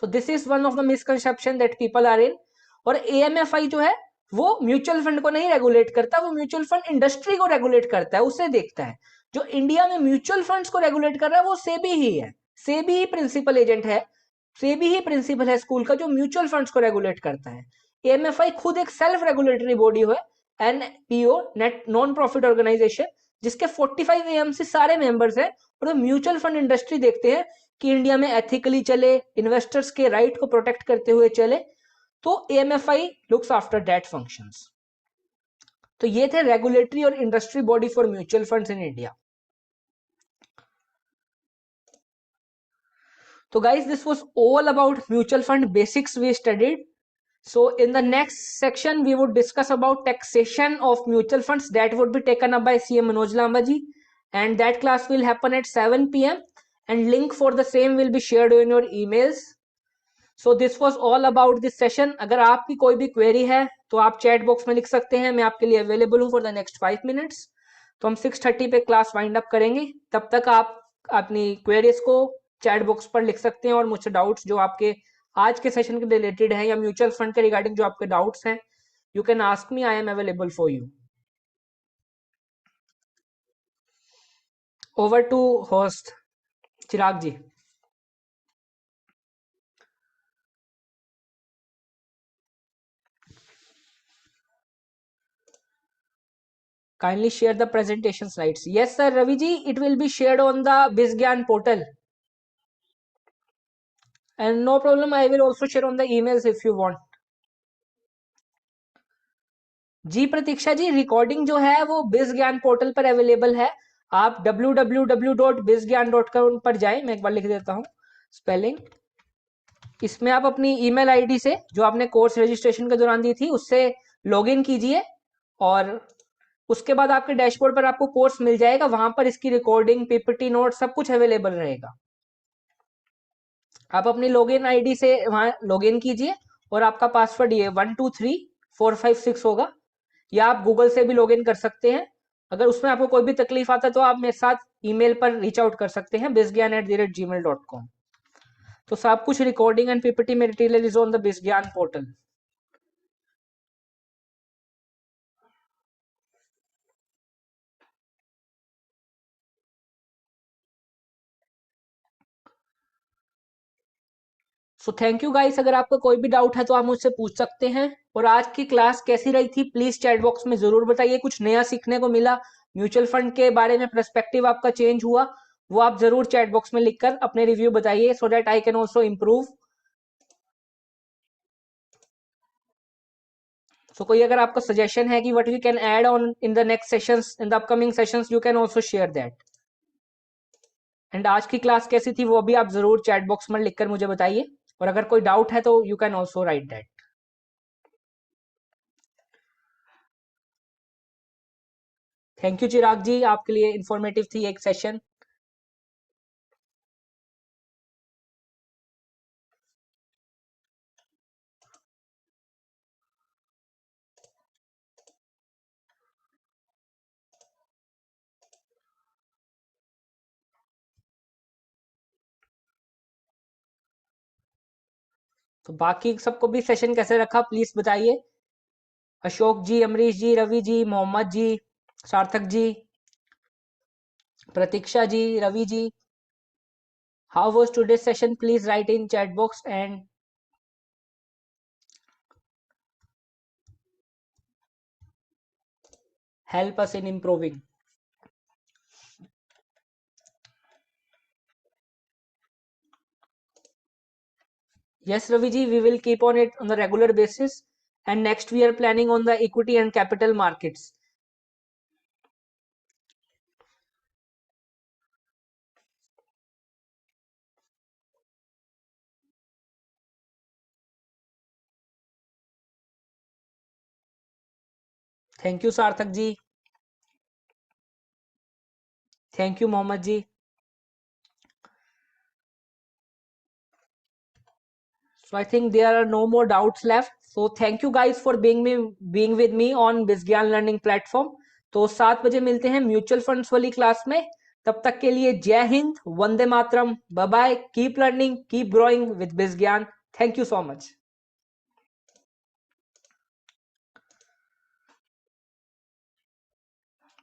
So this is one of the misconception that people are in. और AMFI जो है वो mutual fund को नहीं regulate करता, वो mutual fund industry को regulate करता है, उसे देखता है। जो इंडिया में म्यूचुअल फंड्स को रेगुलेट कर रहा है वो सेबी ही है। सेबी ही प्रिंसिपल एजेंट है, सेबी ही प्रिंसिपल है स्कूल का जो म्यूचुअल फंड्स को रेगुलेट करता है। एएमएफआई खुद एक सेल्फ रेगुलेटरी बॉडी है, NPO, net non profit organisation, जिसके 45 एएमसी सारे मेंबर्स हैं। और म्यूचुअल फंड इंडस्ट्री देखते हैं कि इंडिया में एथिकली चले, इन्वेस्टर्स के राइट को प्रोटेक्ट करते हुए चले। तो एएमएफआई लुक्स आफ्टर दैट फंक्शंस। तो ये थे रेगुलेटरी और industry body for mutual funds in India. तो guys, this was all about mutual fund basics we studied. So in the next section we would discuss about taxation of mutual funds, that would be taken up by CM Manoj Lamba ji, and that class will happen at 7 p.m. and link for the same will be shared in your emails. So this was all about this session. अगर आपकी कोई भी query है तो आप chat box में लिख सकते हैं, मैं आपके लिए अवेलेबल हूँ फॉर द नेक्स्ट 5 मिनट्स। तो हम 6:30 पे क्लास वाइंड अप करेंगे, तब तक आप अपनी क्वेरीज को चैट बॉक्स पर लिख सकते हैं और मुझसे डाउट्स जो आपके आज के सेशन के रिलेटेड है या म्यूचुअल फंड के रिगार्डिंग जो आपके डाउट्स हैं, you can ask me, I am available for you. Over to host Chirag ji. Kindly share the presentation slides. Yes sir, Ravi ji, it will be shared on the BizGyan portal. And no problem, I will also share on the emails if you want. जी Pratiksha ji, recording जो है वो BizGyan portal पर available है। आप www.bizgyan.com पर जाएं, मैं एक बार लिख देता हूं स्पेलिंग। इसमें आप अपनी ईमेल आईडी से जो आपने कोर्स रजिस्ट्रेशन के दौरान दी थी उससे लॉगिन कीजिए और उसके बाद आपके डैशबोर्ड पर आपको कोर्स मिल जाएगा। वहां पर इसकी रिकॉर्डिंग, पीपीटी नोट सब कुछ अवेलेबल रहेगा। आप अपनी लॉगिन आईडी से वहां लॉगिन कीजिए और आपका पासवर्ड ये 123456 होगा, या आप गूगल से भी लॉगिन कर सकते हैं। अगर उसमें आपको कोई भी तकलीफ आता है तो आप मेरे साथ ईमेल पर रीच आउट कर सकते हैं bizgyan@gmail.com। तो सब कुछ recording and PPT material is on the bizgyan portal. So thank you guys, अगर आपका कोई भी डाउट है तो आप मुझसे पूछ सकते हैं। और आज की क्लास कैसी रही थी प्लीज चैट बॉक्स में जरूर बताइए, कुछ नया सीखने को मिला, म्यूचुअल फंड के बारे में पर्सपेक्टिव आपका चेंज हुआ, वो आप जरूर चैट बॉक्स में लिखकर अपने रिव्यू बताइए, so that I can also improve. So कोई अगर आपका सजेशन है कि what we can add on in the next sessions, in the upcoming sessions, you can also share that. And आज की क्लास कैसी थी वो भी आप जरूर चैट बॉक्स में लिखकर मुझे बताइए, और अगर कोई डाउट है तो you can also write that. Thank you Chirag ji, आपके लिए इंफॉर्मेटिव थी एक सेशन। तो बाकी सबको भी सेशन कैसे रखा प्लीज बताइए। अशोक जी, अमरीश जी, रवि जी, Mohammad ji, Sarthak ji, Pratiksha ji, Ravi ji, how was today session, please write in chat box and help us in improving. Yes, Ravi ji, we will keep on it on the regular basis. And next we are planning on the equity and capital markets. Thank you, Sarthak ji. Thank you, Mohammed ji. So I think there are no more doubts left. So thank you guys for being with me on Bizgyan Learning Platform. तो 7 बजे मिलते हैं mutual funds वाली class में। तब तक के लिए जय हिंद, वंदे मातरम, bye bye, keep learning, keep growing with Bizgyan. Thank you so much.